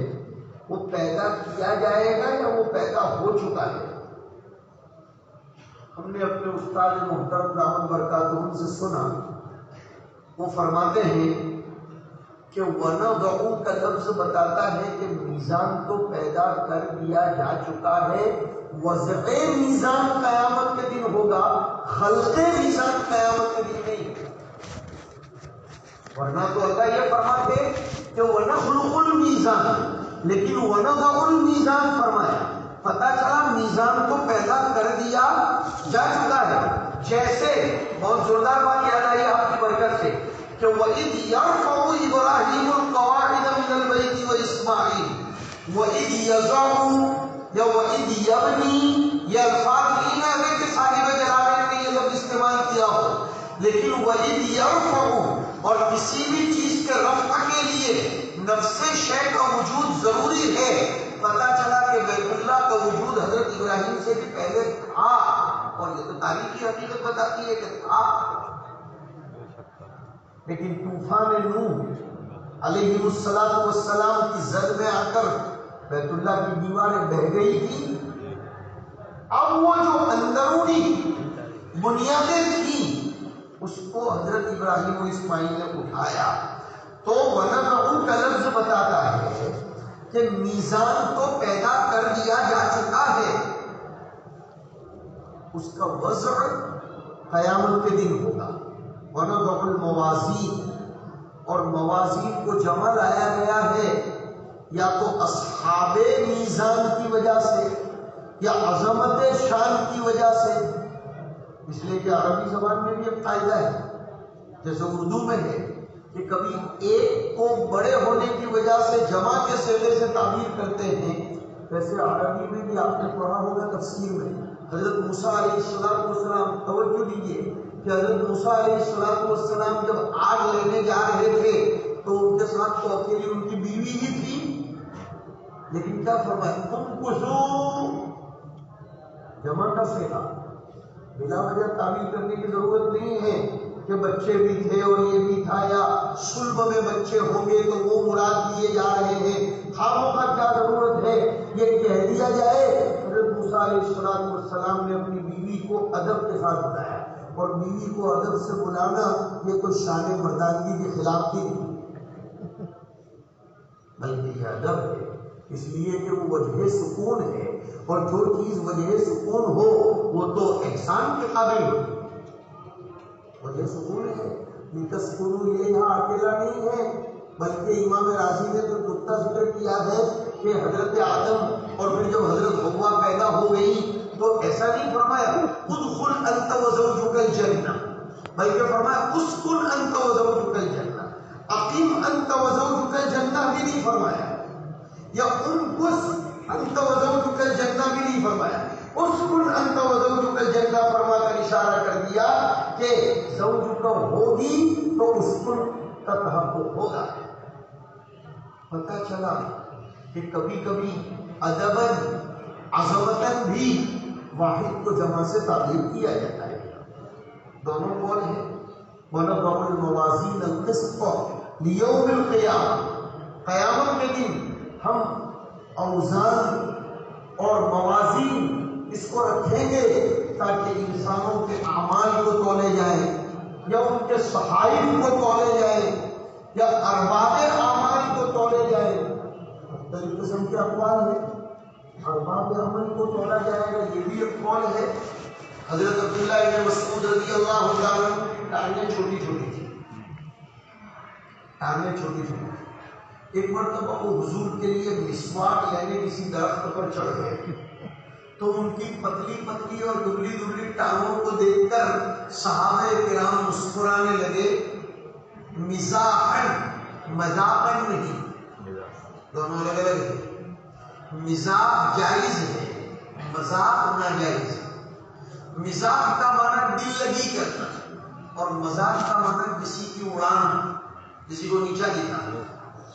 A: وہ پیدا کیا جائے گا یا وہ پیدا ہو چکا ہے؟ ہم نے اپنے استاد محترم دامت برکاتہم سے سنا، وہ فرماتے ہیں کہ وَنَضَعُ کا لفظ بتاتا ہے کہ میزان تو پیدا کر دیا جا چکا ہے. وضع میزان قیامت کے دن ہوگا، خلق میزان قیامت کے دن نہیں. ورنہ تو اللہ یہ فرماتے کہ وَنَخْلُقُ الْمِيزَانَ، لیکن وَنَضَعُ الْمِيزَانَ فرمایا. پتہ چلا میزان کو پیدا کر دیا جا چکا ہے. جیسے بہت زوردار بات یاد آئی آپ کی برکت سے کہ وَإِذْ يَرْفَعُ إِبْرَاهِيمُ الْقَوَاعِدَ مِنَ الْبَيْتِ وَإِسْمَاعِيلُ وَإِذْ يَزْرَعُ یا وَإِذْ يَبْنِي، یہ الفاظ نہیں ہے کہ صاحب جلالین نے یہ لفظ استعمال کیا ہو، لیکن وَإِذْ يَرْفَعُ اور کسی بھی چیز کے رفع کے لیے نفس شے کا وجود ضروری ہے. پتہ چلا کہ بیت اللہ کا وجود حضرت ابراہیم سے بھی پہلے تھا، اور یہ تو تاریخی حقیقت بتاتی ہے کہ تھا. لیکن طوفان نوح علیہ السلام کی زد میں آ کر بیت اللہ کی دیواریں بہہ گئی تھی. اب وہ جو اندرونی بنیادیں تھیں اس کو حضرت ابراہیم و اسماعیل نے اٹھایا. تو وَنَضَعُ کا لفظ بتاتا ہے کہ میزان تو پیدا کر دیا جا چکا ہے، اس کا وضع قیامت کے دن ہوگا. وَنَضَعُ الْمَوَازِينَ، اور موازین کو جمع لایا گیا ہے یا تو اصحاب میزان کی وجہ سے یا عظمت شان کی وجہ سے، اس لیے کہ عربی زبان میں بھی ایک قاعدہ ہے جیسے اردو میں ہے کہ کبھی ایک کو بڑے ہونے کی وجہ سے جمع کے صیغے سے تعبیر کرتے ہیں، ویسے عربی میں بھی آپ نے پڑھا ہوگا تفسیر میں حضرت موسیٰ علیہ السلام، توجہ دیجیے کہ حضرت موسیٰ علیہ السلام جب آگ لینے جا رہے تھے تو ان کے ساتھ تو اکیلی ان کی بیوی ہی تھی، لیکن کیا فرمایا، تم کسو، جمع کا صیغہ، بلا وجہ تعبیر کرنے کی ضرورت نہیں ہے. کہ بچے بھی تھے اور یہ بھی تھا، یا صلب میں بچے ہوں گے تو وہ مراد لیے جا رہے ہیں، خوابوں کا کیا ضرورت ہے، یہ کہہ دیا جائے۔ حضرت موسیٰ علیہ السلام نے اپنی بیوی کو ادب کے ساتھ بلایا، اور بیوی کو ادب سے بلانا یہ کوئی شان مردانگی کے خلاف کی نہیں، بلکہ یہ ادب ہے، اس لیے کہ وہ وجہ سکون ہے، اور جو چیز وجہ سکون ہو وہ تو احسان کے قابل ہو۔ وجہ سکون ہے، لتسکنوا یہ یہاں اکیلا نہیں ہے، بلکہ امام راضی نے تو نقطہ ذکر کیا ہے کہ حضرت آدم اور پھر جب حضرت حوا پیدا ہو گئی تو ایسا نہیں فرمایا ادخل انت وزوجک الجنہ، بلکہ فرمایا اسکن انت وزوجک الجنہ، اقیم انت وزوجک الجنہ بھی نہیں فرمایا، یا انکس انت وزوجک الجنہ بھی نہیں فرمایا، اسکن انت وزوجک الجنہ فرما کر اشارہ کر دیا کہ زوجک ہوگی تو اسکن کا تحقق ہوگا۔ پتہ چلا کہ کبھی کبھی ادباً عظمتاً بھی واحد کو جمع سے تعبیر کیا جاتا ہے۔ دونوں قول ہیں، وَنَضَعُ الْمَوَازِينَ الْقِسْطَ لِيَوْمِ الْقِيَامَةِ، قیامت کے دن ہم اوزان اور موازین اس کو رکھیں گے تاکہ انسانوں کے اعمال کو تولے جائیں، یا ان کے صحائف کو تولے جائیں، یا ارباب اعمال کو تولے جائیں۔ مختلف قسم کے اقوال ہیں، ارباب عمل کو تولا جائے گا یہ بھی ایک قول ہے۔ حضرت عبداللہ ابن مسعود رضی اللہ تعالیٰ عنہ کی ٹانگیں چھوٹی چھوٹی تھی، ٹانگیں چھوٹی چھوٹی تھی۔ ایک مرتبہ وہ حضور کے لیے مسواک لینے کسی درخت پر چڑھ گئے، تو ان کی پتلی پتلی اور دبلی دبلی ٹانگوں کو دیکھ کر صحابہ کرام مسکرانے لگے، مزاحن، مذاقن نہیں، دونوں الگ الگ ہیں۔ مزاح جائز ہے، مذاق ناجائز ہے۔ مزاح کا معنی دل لگی کرنا، اور مذاق کا معنی کسی کی اڑان، کسی کو نیچا دکھانا۔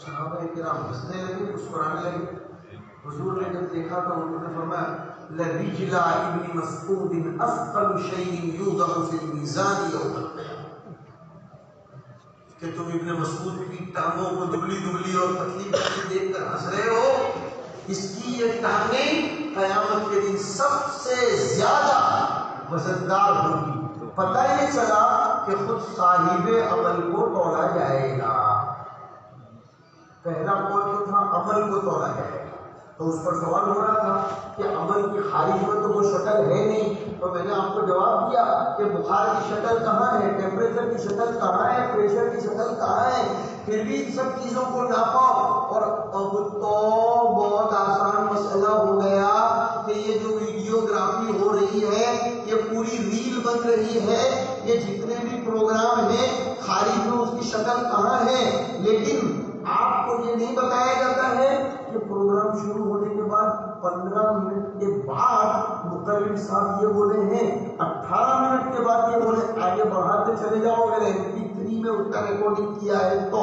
A: صحابہ کرام ہنسنے لگے، مسکرانے لگے۔ حضور نے جب دیکھا تو انہوں نے فرمایا لَرِجْلَا ابن مسعود اثقل شیء یوضع فی المیزان یوم القیامہ، کہ تم ابن مسعود کی ٹانگوں کو دبلی دبلی اور پتلی پتلی دیکھ کر ہنس رہے ہو، اس کی یہ ٹانگیں قیامت کے دن سب سے زیادہ وزندار ہوگی۔ پتہ یہ چلا کہ خود صاحب عمل کو تولا جائے گا۔ پہلا قول جو تھا عمل کو تولا جائے گا، تو اس پر سوال ہو رہا تھا کہ عمل کی خارج میں تو وہ شکل ہے نہیں، تو میں نے آپ کو جواب دیا کہ بخار کی شکل کہاں ہے، ٹیمپریچر کی شکل کہاں ہے، پریشر کی شکل کہاں ہے، پھر بھی ان سب چیزوں کو ناپا، اور اب تو بہت آسان مسئلہ ہو گیا کہ یہ جو ویڈیوگرافی ہو رہی ہے، یہ پوری ریل بن رہی ہے، یہ جتنے بھی پروگرام ہیں خارج میں اس کی شکل کہاں ہے، لیکن آپ کو یہ نہیں بتایا جاتا ہے کہ پروگرام شروع ہونے کے بعد 15 منٹ کے بعد مقرر صاحب یہ بولے ہیں، 18 منٹ کے بعد یہ بولے، آگے بڑھاتے چلے جاؤ، اگر MP3 میں اس کا ریکارڈنگ کیا ہے تو،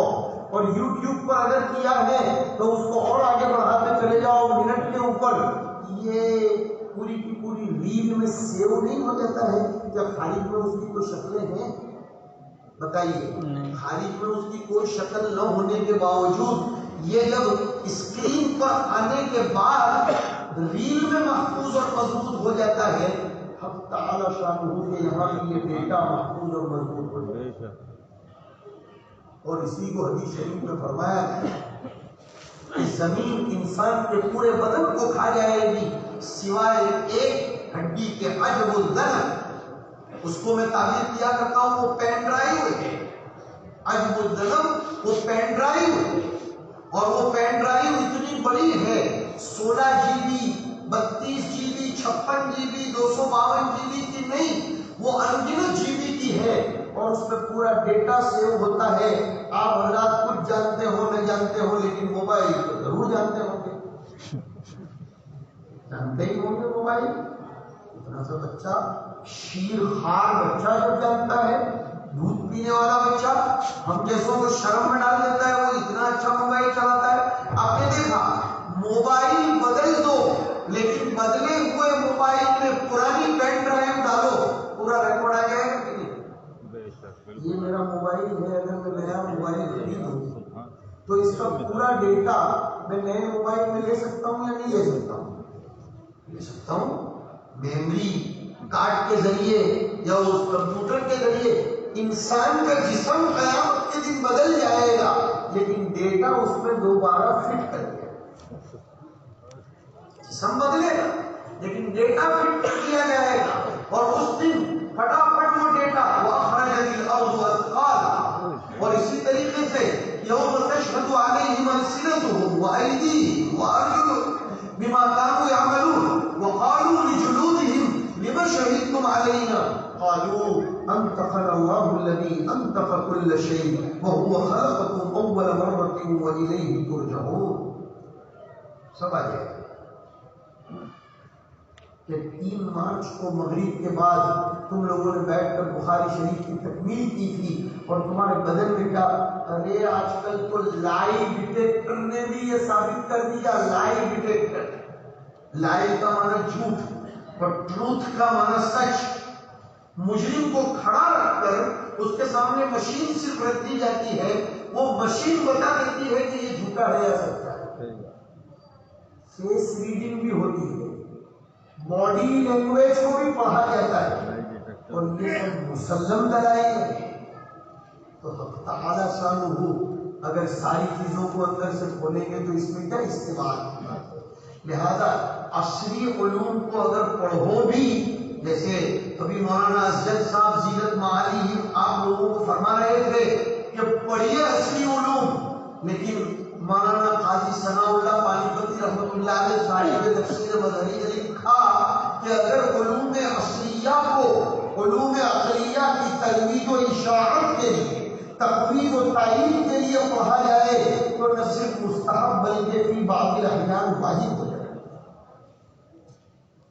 A: اور YouTube پر اگر کیا ہے تو اس کو اور آگے بڑھاتے چلے جاؤ منٹ کے اوپر، یہ پوری کی پوری ریل میں سیو نہیں ہو جاتا ہے؟ جب خارج میں اس کی کوئی شکلیں ہیں بتائیے، خارج میں اس کی کوئی شکل نہ ہونے کے باوجود یہ جب اسکرین پر آنے کے بعد ریل میں محفوظ اور مضبوط ہو جاتا ہے، حق تعالی شانہ کے یہاں بھی یہ ڈیٹا محفوظ اور مضبوط ہو جاتا ہے۔ اور اسی کو حدیث شریف میں فرمایا ہے کہ زمین انسان کے پورے بدن کو کھا جائے گی سوائے ایک ہڈی کے، عجب الذنب، اس کو میں تعبیر کیا کرتا ہوں وہ پین ڈرائیو ہے، عجب الذنب وہ پین ڈرائیو ہے، اور وہ پین ڈرائیو اتنی بڑی ہے، 16 GB 32 GB 56 GB 252 GB کی نہیں، وہ انگنت GB کی ہے، اور اس میں پورا ڈیٹا سیو ہوتا ہے۔ آپ حضرات کچھ جانتے ہو نہ جانتے ہو، لیکن موبائل تو ضرور جانتے ہوں گے، جانتے ہی ہوں گے موبائل۔ اتنا سا بچہ، شیر خوار بچہ جو جانتا ہے، دودھ پینے والا بچہ، ہم جیسوں کو شرم میں ڈال دیتا ہے، وہ اتنا اچھا موبائل چلاتا ہے۔ آپ نے دیکھا موبائل بدل دو، لیکن بدلے ہوئے موبائل میں پرانی پین ڈرائیو ڈالو، پورا ریکارڈ آ جائے گا کہ نہیں؟ اتنا ڈیٹا میں نئے موبائل میں لے سکتا ہوں یا نہیں لے سکتا ہوں؟ لے سکتا ہوں. میموری کارڈ کے ذریعے یا اس کمپیوٹر کے ذریعے. انسان کا جسم قیامت کے دن بدل جائے گا لیکن ڈیٹا اس میں دوبارہ فٹ کر دیا. جسم بدلے گا لیکن ڈیٹا فٹ کر دیا جائے گا اور اس دن فٹافٹ وہ ڈیٹا وَأَخْرَجَتِ الْأَرْضُ أَثْقَالَهَا. اور اسی طریقے سے يَوْمَ تَشْهَدُ عَلَيْهِمْ أَلْسِنَتُهُمْ وَأَيْدِيهِمْ وَأَرْجُلُهُمْ بِمَا كَانُوا يَعْمَلُونَ وَقَالُوا لِجُلُودِهِمْ لِمَ شَهِدتُّمْ عَلَيْنَا قالوا أنطقنا الله الذي أنطق كل شيء وهو خلقكم أول مرة وإليه ترجعون. سب آ جائے کہ 3 مارچ کو مغرب کے بعد تم لوگوں نے بیٹھ کر بخاری شریف کی تکمیل کی تھی اور تمہارے بدن میں کیا. ارے آج کل تو لائی ڈیٹیکٹر نے بھی یہ ثابت کر دیا. لائی ڈیٹیکٹر, لائی کا معنی جھوٹ اور ٹروتھ کا معنی سچ. مجرم کو کھڑا رکھ کر اس کے سامنے مشین صرف رکھ دی جاتی ہے, وہ مشین بتا دیتی ہے کہ یہ جھوٹا ہے یا سچا ہے. فیس ریڈنگ بھی ہوتی ہے, باڈی لینگویج کو بھی پڑھا جاتا ہے اور یہ سب مسلم دلائل ہے. تو حق تعالی شانہ اگر ساری چیزوں کو اندر سے کھولیں گے تو اس میں کیا استعمال ہوگا. لہذا عصری علوم کو اگر پڑھو بھی, جیسے ابھی مولانا اسجد صاحب زینت معالی آپ لوگوں کو فرما رہے تھے کہ پڑھیے عصری علوم, لیکن مولانا قاضی ثناء اللہ پانی پتی رحمۃ اللہ علیہ صاحب تفسیر مظہری نے لکھا کہ اگر علوم عصریہ کو علوم عقلیہ کی ترویج و اشاعت کے لیے, تقویض و تعلیم کے لیے پڑھا جائے تو نہ صرف مستحب بلکہ فی بعض الاحیان واجب ہو جائے.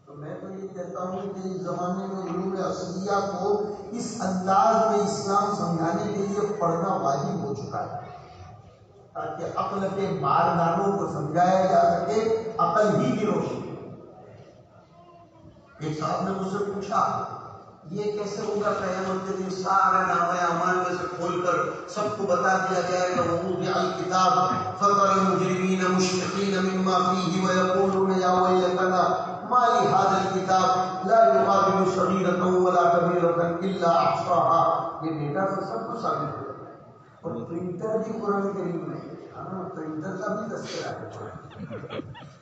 A: تو میں تو یہ کہتا ہوں کہ اس زمانے میں علوم عصریہ کو اس انداز میں اسلام سمجھانے کے لیے پڑھنا واجب ہو چکا ہے تاکہ عقل کے باردانوں کو سمجھایا جا سکے عقل ہی کی روشنی. ایک صاحب نے مجھ سے پوچھا یہ کیسے ہوگا قیامت کے دن سارا نامہ اعمال میں سے کھول کر سب کو بتا دیا جائے گا ووضع الکتاب فترى المجرمین مشفقین مما فیہ ویقولون یا ویلتنا ما لهذا الكتاب لا يغادر صغیرة ولا کبیرة الا احصاها. یہ ڈیٹا سے سب کو ثابت ہو جائے گا. اور پرنٹر بھی قرآن کریم میں پرنٹر کا بھی تذکرہ ہے.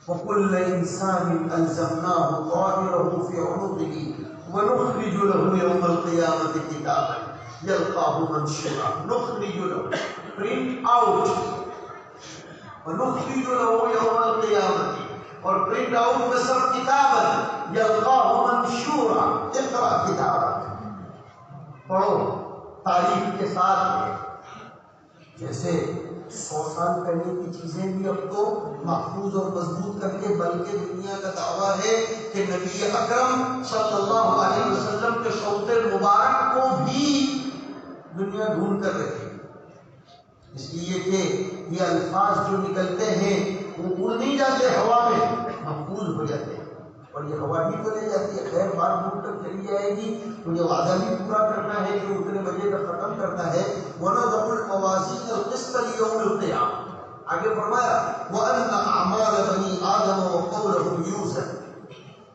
A: وَكُلَّ إِنسَانٍ أَلْزَمْنَاهُ طَائِرَهُ فِي عُنُقِهِ وَنُخْرِجُ لَهُ يَوْمَ الْقِيَامَةِ كِتَابًا يَلْقَاهُ مَنشُورًا. نُخْرِجُ لَهُ print out وَنُخْرِجُ لَهُ يَوْمَ الْقِيَامَةِ اور print out میں سب کتابًا يَلْقَاهُ مَنشُورًا. اقرأ کتابًا, پڑھو تعریف کے ساتھ. جیسے 100 سال پہلے کی چیزیں بھی اب تو محفوظ اور مضبوط کر کے, بلکہ دنیا کا دعویٰ ہے کہ نبی اکرم صلی اللہ علیہ وسلم کے صوت مبارک کو بھی دنیا ڈھونڈ کر رکھے, اس لیے کہ یہ الفاظ جو نکلتے ہیں وہ اڑ نہیں جاتے, ہوا میں محفوظ ہو جاتے ہیں. اور یہ ہوا بھی تو لے جاتی ہے, خیر بار ڈھونڈ کر چلی جائے گی. مجھے وعدہ بھی پورا کرنا ہے کہ اتنے بجے تک ختم کرنا ہے. وَنَضَعُ الْمَوَازِينَ الْقِسْطَ لِيَوْمِ الْقِيَامَةِ. آگے فرمایا وَأَنَّ أَعْمَالَ بَنِي آدَمَ وَقَوْلَهُمْ يُوزَنُ,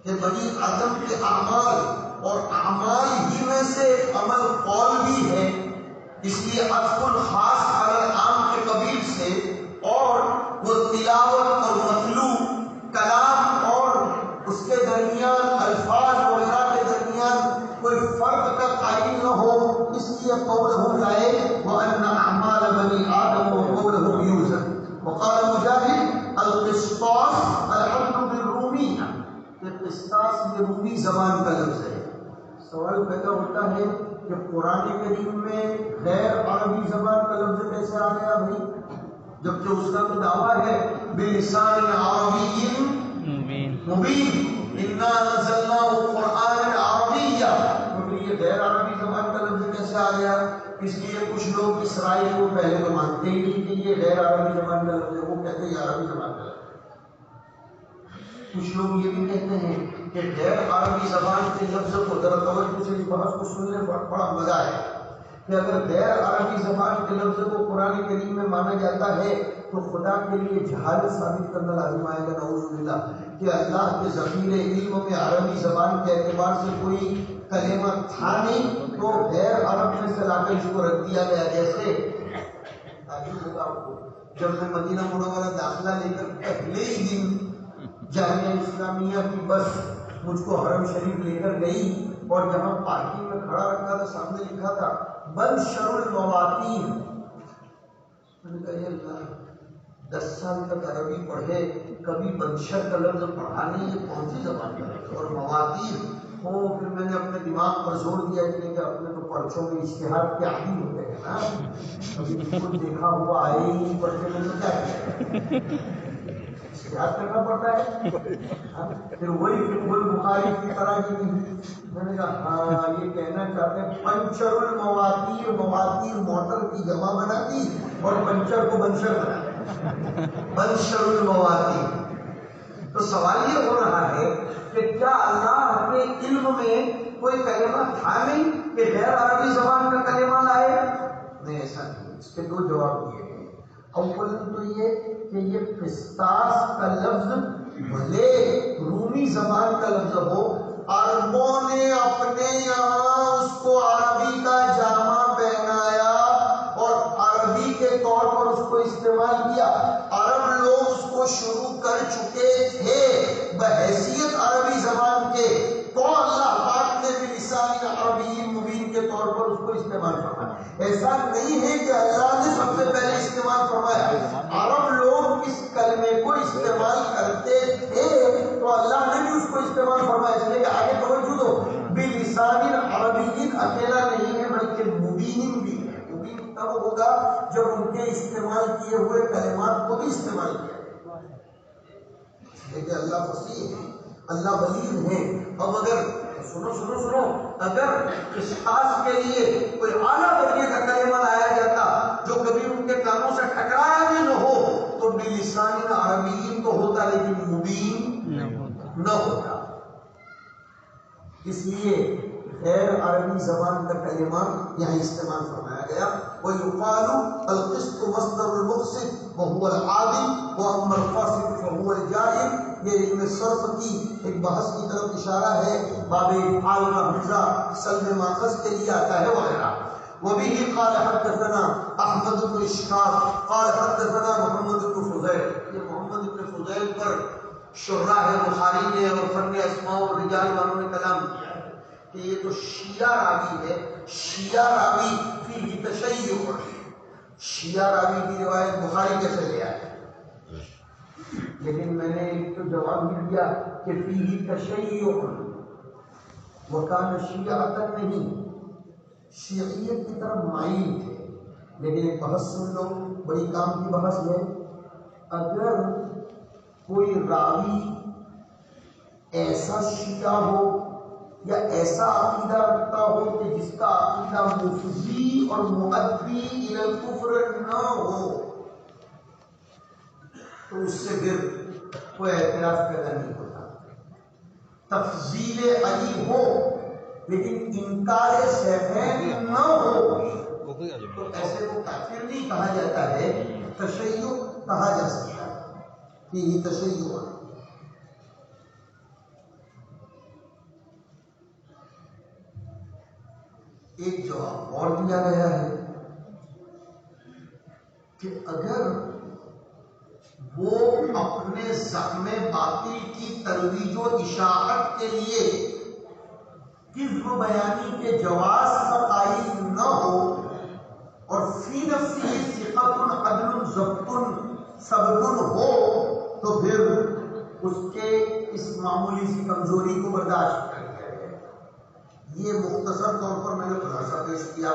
A: کہ بنی آدم کے اعمال اور اعمال ہی میں سے عمل قول بھی ہے, اس لیے عطف الخاص علی العام کے قبیل سے, اور وہ تلاوت اور مطلوع کلام اور اس کے درمیان الفاظ وغیرہ کے درمیان کوئی فرق کا قائل نہ ہو, اس لیے قولہم لائے وَأَنَّ أَعْمَالَ بَنِي آدَمَ وَقَوْلَهُمْ يُوزَنُ. وقال مجاہد القسطاس العدل بالرومیہ, کہ قسطاس یہ رومی زبان کا لفظ ہے. سوال پیدا ہوتا ہے کہ قرآن کریم میں غیر عربی زبان کا لفظ کیسے آ گیا بھائی, جبکہ اس کا تو دعویٰ ہے بلسان عربی مبین انا انزلناہ قرآن عربیہ, کیونکہ یہ غیر عربی زبان کا لفظ کیسے آ گیا. اس لیے کچھ لوگ اسرائیل کو پہلے تو مانتے ہی نہیں کہ یہ غیر عربی زبان کا لفظ ہے, وہ کہتے ہیں عربی زبان کا لفظ. کچھ لوگ یہ بھی کہتے ہیں کہ غیر عربی زبان کے لفظ کو, ذرا توجہ سے اس بحث کو سننے میں بڑا مزہ ہے, کہ اگر غیر عربی زبان کے لفظ کو قرآن کریم میں مانا جاتا ہے تو خدا کے لیے جہالت ثابت کرنا لازم آئے گا، نعوذ باللہ، کہ اللہ کے ذخیرے علم میں عربی زبان کے اعتبار سے کوئی کلمہ تھا نہیں تو غیر عرب میں سے لا کر اس کو رکھ دیا گیا. جیسے تعجب ہوگا آپ کو، جب میں مدینہ منورہ داخلہ لے کر پہلے ہی دن جامعہ اسلامیہ کی بس مجھ کو حرم شریف لے کر گئی اور جہاں پارکنگ میں کھڑا رکھا تھا سامنے لکھا تھا بنشر المواتین. میں نے کہا یہ اللہ 10 سال تک عربی پڑھے کبھی بنشر کا لفظ پڑھا نہیں، یہ کون سی زبان کا لفظ؟ اور مواتین ہو. پھر میں نے اپنے دماغ پر زور دیا کہ اپنے تو پرچوں میں اشتہار کے عادی ہوتے ہیں نا، کبھی بالکل دیکھا ہوا آئے ہی نہیں پرچے میں تو کیا کیا اشتہار کرنا پڑتا ہے. پھر وہی فقہ البخاری کی طرح کی میں نے کہا ہاں یہ کہنا چاہتے ہیں پنچر المواتیر، مواتیر موٹر کی جمع بنا دی اور پنچر کو بنشر بنا دی، بنشر المواتیر. تو سوال یہ ہو رہا ہے کہ کیا اللہ کے علم میں کوئی کلمہ تھا نہیں کہ غیر عربی زبان کا کلمہ لائے؟ نہیں، ایسا نہیں. اس کے 2 جواب دیے گئے. اول تو یہ کہ یہ قسطاس کا لفظ بھلے رومی زبان کا لفظ ہو، عربوں نے اپنے یہاں اس کو عربی کا جامع پہنایا اور عربی کے طور پر اس کو استعمال کیا. عرب لوگ اس کو شروع کر چکے تھے بحیثیت عربی زبان کے، تو اللہ پاک نے بھی لسان عربی مبین کے طور پر اس کو استعمال فرمایا. ایسا نہیں ہے کہ اللہ نے سب سے پہلے استعمال فرمایا، عرب لوگ اس کلمے کو استعمال کرتے تھے تو اللہ نے بھی اس کو استعمال فرمایا. اس لیے آگے توجہ دو، بلسان عربی اکیلا نہیں ہے بلکہ مبین بھی ہے. مبین تب ہوگا جب ان کے استعمال کیے ہوئے کلمات کو بھی استعمال کیا جائے. لیکن اللہ فصیح ہے، اللہ بلیغ ہے. اب اگر سنو اگر قسطاس کے لیے کوئی اعلیٰ درجے کا کلمہ لایا جاتا جو کبھی ان کے کانوں سے ٹکرایا بھی نہ ہو تو بلسان عربی تو ہوتا لیکن مبین نہ ہوتا. اس لیے غیر عربی زبان کا کلمہ یہاں استعمال فرمایا گیا. وَيُقَالُ الْقِسْطُ مَصْدَرُ الْمُقْسِطِ وَهُوَ الْعَادِلُ وَأَمَّا الْفَاسِقُ فَهُوَ الْجَائِرُ. یہ علم صرف کی ایک بحث کی طرف اشارہ ہے، باب افعال کا حمزہ سلب ماخذ کے لیے آتا ہے وغیرہ. وبه قال حدثنا احمد بن اشقاق قال حدثنا محمد بن فضیل. یہ محمد بن فضیل پر شراح بخاری نے اور فن اسماء و رجال والوں نے کلام کیا ہے کہ یہ تو شیعہ راوی ہے. شیعہ راوی فیہ تشیع، شیعہ راوی کی روایت بخاری کیسے لے آئے؟ لیکن میں نے ایک تو جواب بھی دیا کہ فیہ تشیع وکان شیعہ نہیں، شیعیت کی طرف مائل تھے. لیکن ایک بحث سن لو، بڑی کام کی بحث ہے. اگر کوئی راوی ایسا شیعہ ہو یا ایسا عقیدہ رکھتا ہو کہ جس کا عقیدہ مفضی اور مؤدی الی الکفر نہ ہو تو اس سے پھر کوئی اعتراض پیدا نہیں ہوتا. تفضیل علی ہو لیکن انکار سیفین نہ ہو تو ایسے کو کافر نہیں کہا جاتا ہے، تشیع کہا جا سکتا ہے. یہ تشیع ایک جواب اور دیا گیا ہے کہ اگر وہ اپنے زعم باطل کی ترویج و اشاعت کے لیے کذب بیانی کے جواز کا قائل نہ ہو اور فی نفسی ثقت عدل ضبط ثبت ہو تو پھر اس کے اس معمولی سی کمزوری کو برداشت کر لیا جائے. یہ مختصر طور پر میں نے خلاصہ پیش کیا.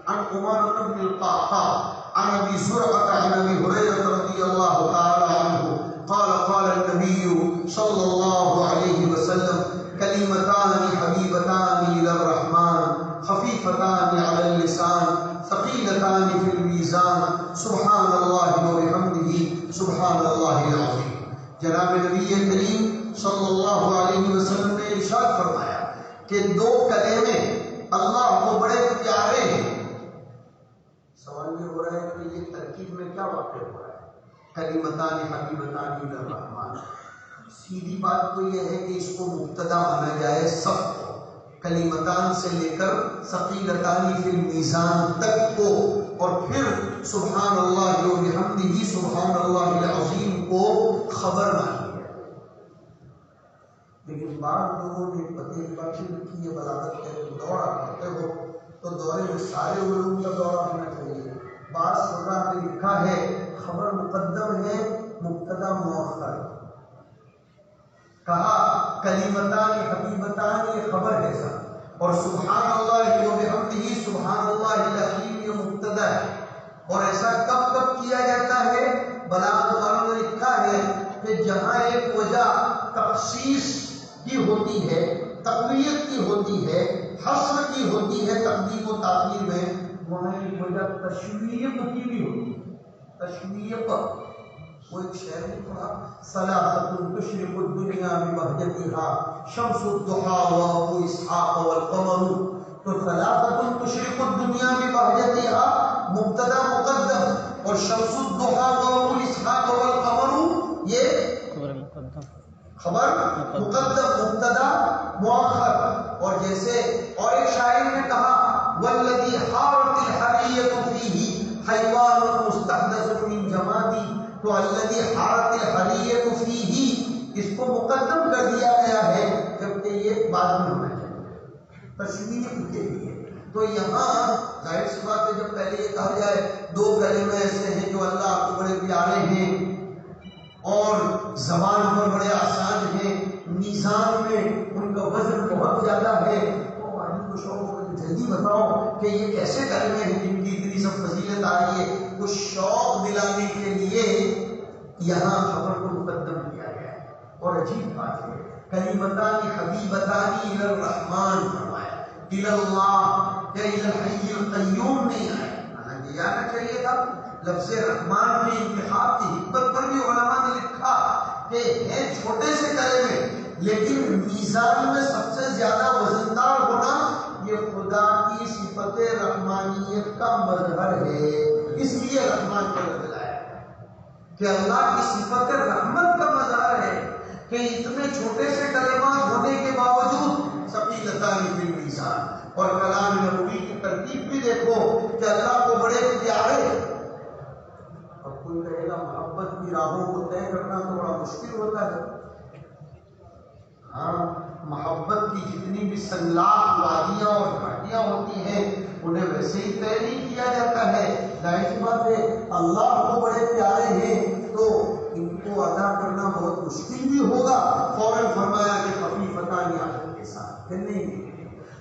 A: عن عمر بن القعقاع عن ابي زرعة عن ابي هريرة رضي الله تعالى عنه قال قال النبي صلى الله عليه وسلم كلمتان حبيبتان الى الرحمن خفيفتان على اللسان ثقيلتان في الميزان سبحان الله وبحمده سبحان الله العظيم. جناب نبی کریم صلی اللہ علیہ وسلم نے ارشاد فرمایا کہ 2 کلمے اللہ کو بڑے پیارے ہیں. سوال یہ ہو رہا ہے کہ یہ ترکیب میں کیا واقع ہو رہا ہے؟ کلمتان حبیبتان الی الرحمن. سیدھی بات تو یہ ہے کہ اس کو مبتدا مانا جائے سب کو، کلمتان سے لے کر ثقیلتان فی المیزان تک کو، اور پھر سبحان اللہ و بحمدہ سبحان اللہ العظیم کو خبر مانی ہے. لیکن بعض لوگوں نے پتے پاکی لکھی ہے بلاغت کے دورہ پڑھتے ہو تو دورے میں سارے علوم کا دورہ ہونا چاہیے. بعض شعراء نے لکھا ہے خبر مقدم ہے مبتدا مؤخر. کہا کلمتان حبیبتان یہ خبر ہے سب، اور سبحان اللہ و بحمدہ سبحان اللہ العظیم یہ مبتدا ہے. اور ایسا کب کب کیا جاتا ہے؟ بلاغت والوں نے لکھا ہے کہ جہاں ایک وجہ تخصیص کی ہوتی ہے، تقویت کی ہوتی ہے، حصر کی ہوتی ہے تقدیم و تاخیر میں، وہاں ایک وجہ تشویق کی بھی ہوتی ہے. تشویق وہ ایک شعر نہیں پڑھا، صلاحۃ تشرق الدنیا ببہجتها شمس الضحى وابو اسحاق والقمر. تو صلاحۃ تشرق الدنیا ببہجتها مبتدا مقدم، اور شمس الضحى وابو اسحاق والقمر یہ خبر مقدم مبتدا مؤخر. اور جیسے اور ایک شاعر نے کہا والذی حارت الحریۃ فیہ حیوان مستحدث من جمادی. تو الذی حارت الحریۃ فیہ اس کو مقدم کر دیا گیا ہے جبکہ یہ بعد میں ہونا چاہیے تشویق کے لیے. تو یہاں ظاہر سی بات ہے جب پہلے یہ کہا جائے دو کلمے ایسے ہیں جو اللہ کو بڑے پیارے ہیں اور زبان پر بڑے آسان ہیں، میزان میں ان کا وزن بہت زیادہ ہے، تو آدمی کو شوق ہو کہ جلدی بتاؤ کہ یہ کیسے کلمے ہیں جن کی اتنی سب فضیلت آ رہی ہے. کچھ شوق دلانے کے لیے یہاں خبر کو مقدم کیا گیا ہے. اور عجیب بات ہے کلمتان حبیبتان الی الرحمن فرمایا، الی اللہ یا الی الحی القیوم نہیں آیا. یہ آنا چاہیے تھا. لفظ رحمان میں انتخاب کی حکمت پر بھی علماء نے لکھا کہ ہیں چھوٹے سے کلمے لیکن میزان میں سب سے زیادہ وزندار ہونا یہ خدا کی صفت رحمانیت کا مظہر ہے. اس لیے رحمان کو دلایا کہ اللہ کی صفت رحمت کا مظہر ہے کہ اتنے چھوٹے سے کلمات ہونے کے باوجود ثقیلتان فی المیزان. اور کلام نبوی کی ترتیب بھی دیکھو کہ اللہ کو بڑے پیارے. اب کوئی کہے گا محبت کی راہوں کو طے کرنا تو بڑا مشکل ہوتا ہے. ہاں محبت کی جتنی بھی سنگلاخ وادیاں اور گھاٹیاں ہوتی ہیں انہیں ویسے ہی طے نہیں کیا جاتا ہے. ظاہر سی بات ہے اللہ کو بڑے پیارے ہیں تو ان کو ادا کرنا بہت مشکل بھی ہوگا. فوراً فرمایا کہ خفیفتان عاشق کے ساتھ پھر نہیں.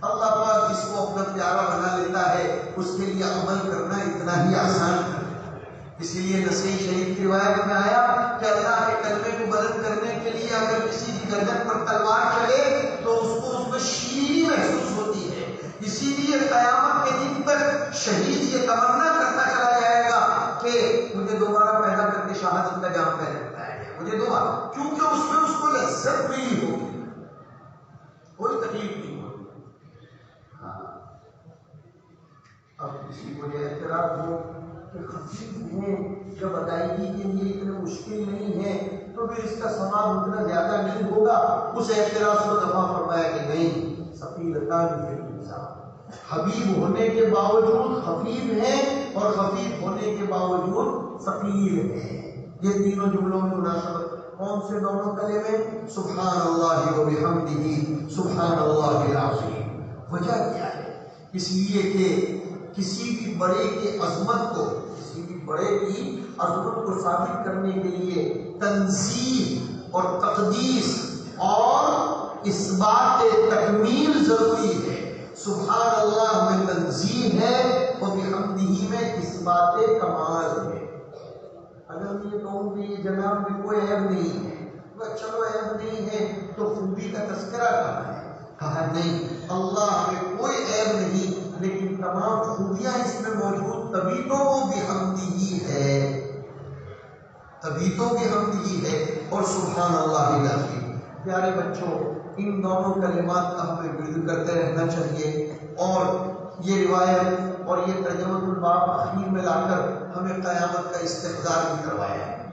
A: اللہ پاک جس کو اپنا پیارا بنا لیتا ہے اس کے لیے عمل کرنا اتنا ہی آسان ہے. اسی لیے نسائی شریف کی روایت میں آیا کہ اللہ کے کلمے کو بلند کرنے کے لیے اگر کسی کی گردن پر تلوار چلے تو اس کو اس میں شیرینی محسوس ہوتی ہے. اسی لیے قیامت کے دن تک شہید یہ تمنا کرتا چلا جائے گا کہ مجھے دوبارہ پیدا کر کے شہادت کا جام پہلے بتایا گیا مجھے دوبارہ، کیونکہ اس میں اس کو لذت ملی ہوگی، کوئی تکلیف نہیں ہوگی. اب کسی کو یہ اعتراض ہو کہ خفیف ہیں جب ادائیگی کے لیے اتنے مشکل نہیں ہے تو پھر اس کا ثواب اتنا زیادہ نہیں ہوگا. اس اعتراض کو دفع فرمایا کہ نہیں، ثقیلتان فی المیزان حبیب ہونے کے باوجود خفیف ہیں اور خفیف ہونے کے باوجود ثقیل ہیں. یہ تینوں جملوں میں مناسبت. کون سے دونوں کلمے؟ سبحان اللہ و بحمدہ سبحان اللہ العظیم. وجہ کیا ہے؟ اس لیے کہ کسی بھی بڑے کی عظمت کو ثابت کرنے کے لیے تنزیہ اور تقدیس اور اثبات تکمیل ضروری ہے. سبحان اللہ میں تنزیہ ہے اور بحمدہ میں اثبات کمال ہے. اگر میں یہ کہوں کہ یہ جناب میں کوئی عیب نہیں ہے، چلو عیب نہیں ہے تو خوبی کا تذکرہ کرنا ہے. کہا نہیں، اللہ میں کوئی عیب نہیں لیکن تمام خوبیاں اس میں موجود، تبھی تو وہ بحمدہ ہے، تبھی تو بحمدہ ہے. اور سبحان اللہ العظیم. پیارے بچوں، ان دونوں کلمات کا ہمیں ورد کرتے رہنا چاہیے. اور یہ روایت اور یہ ترجمۃ الباب اخیر میں لا کر ہمیں قیامت کا استحضار بھی کروایا ہے.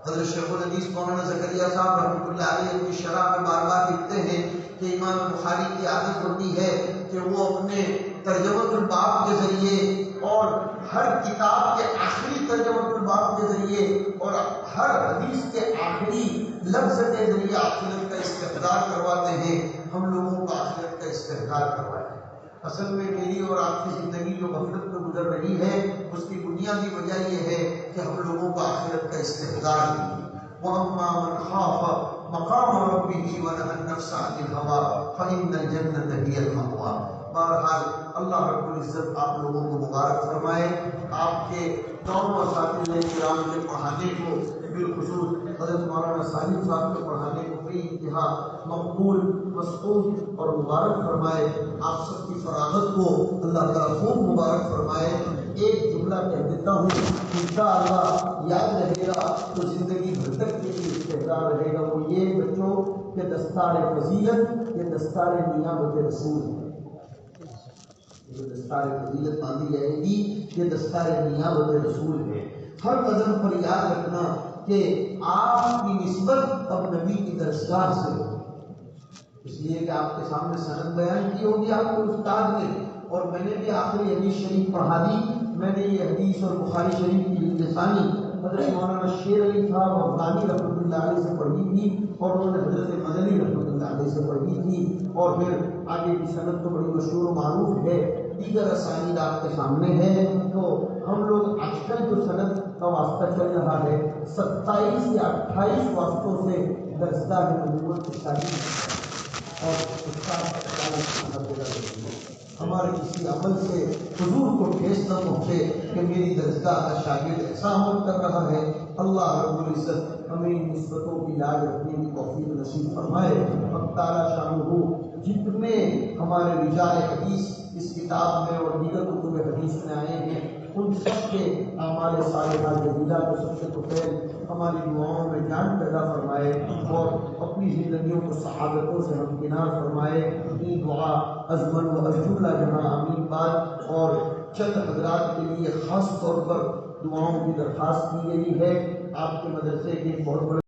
A: حضرت شیخ الحدیث مولانا زکریا صاحب رحمۃ اللہ علیہ اپنی شرح میں بار بار لکھتے ہیں کہ امام بخاری کی عادت ہوتی ہے کہ وہ اپنے ترجمۃ الباب کے ذریعے اور ہر کتاب کے آخری ترجمۃ الباب کے ذریعے اور ہر حدیث کے آخری لفظ کے ذریعے آخرت کا استحضار کرواتے ہیں. ہم لوگوں کو آخرت کا استحضار کروایا ہے. اصل میں میری اور آپ کی زندگی جو غفلت میں گزر رہی ہے اس کی بنیادی وجہ یہ ہے کہ ہم لوگوں کو آخرت کا استحضار نہیں. وَأَمَّا مَنْ خَافَ مَقَامَ رَبِّهِ وَنَهَى النَّفْسَ عَنِ الْهَوَىٰ فَإِنَّ الْجَنَّةَ هِيَ الْمَأْوَىٰ. بہرحال اللہ رب العزت آپ لوگوں کو مبارک فرمائے. آپ کے دونوں اساتذہ کرام کے پڑھانے کو بالخصوص حضرت مولانا سالم صاحب کے پڑھانے کو بے انتہا مقبول مسعود اور مبارک فرمائے. آپ سب کی فراغت کو اللہ تعالیٰ خوب مبارک فرمائے. ایک جملہ کہہ دیتا ہوں انشاءاللہ یاد رہے گا تو زندگی بھر تک کے لیے استحضار رہے گا. وہ یہ بچوں کہ دستار فضیلت یہ دستار نیابت رسول ہے. یہ دستار فضیلت باندھی جائے گی یہ دستار نیابت رسول ہے. ہر قدم پر یاد رکھنا کہ آپ کی نسبت اب نبی کی درسگاہ سے ہو. اس لیے کہ آپ کے سامنے سند بیان کی ہوگی آپ کو استاد نے اور میں نے بھی آخری حدیث شریف پڑھا دی. میں نے یہ حدیث اور بخاری شریف کی جلد ثانی حضرت مولانا شیر علی صاحب افغانی رحمۃ اللہ علیہ سے پڑھی تھی اور انہوں نے حضرت مدنی رحمۃ اللہ علیہ سے پڑھی تھی اور پھر آگے کی سند تو بڑی مشہور و معروف ہے. دیگر اسانید آپ کے سامنے ہے. تو ہم لوگ آج کل جو سند کا واسطہ چل رہا ہے 27 یا 28 واسطوں سے درسگاہ نبوت کی شادی اور ہمارے کسی عمل سے حضور کو ٹھیس نہ پہنچے کہ میری درسگاہ کا شاگرد ایسا عمل کر رہا ہے. اللہ رب العزت ہمیں ان نسبتوں کی لاج رکھنے کی توفیق نصیب فرمائے. اب تعالیٰ شانہ جتنے ہمارے رجال حدیث اس کتاب میں اور دیگر کتب حدیث میں آئے ہیں ان سب کے اعمال صالحہ جدیدہ کو سب سے پہلے ہماری دعاؤں میں جان پیدا فرمائے اور اپنی زندگیوں کو سعادتوں سے ہمکنار فرمائے. یہ دعا ازمن و ازجلہ جہاں آمین بات اور چند حضرات کے لیے خاص طور پر دعاؤں کی درخواست کی گئی ہے. آپ کے مدرسے کے ایک بہت بڑے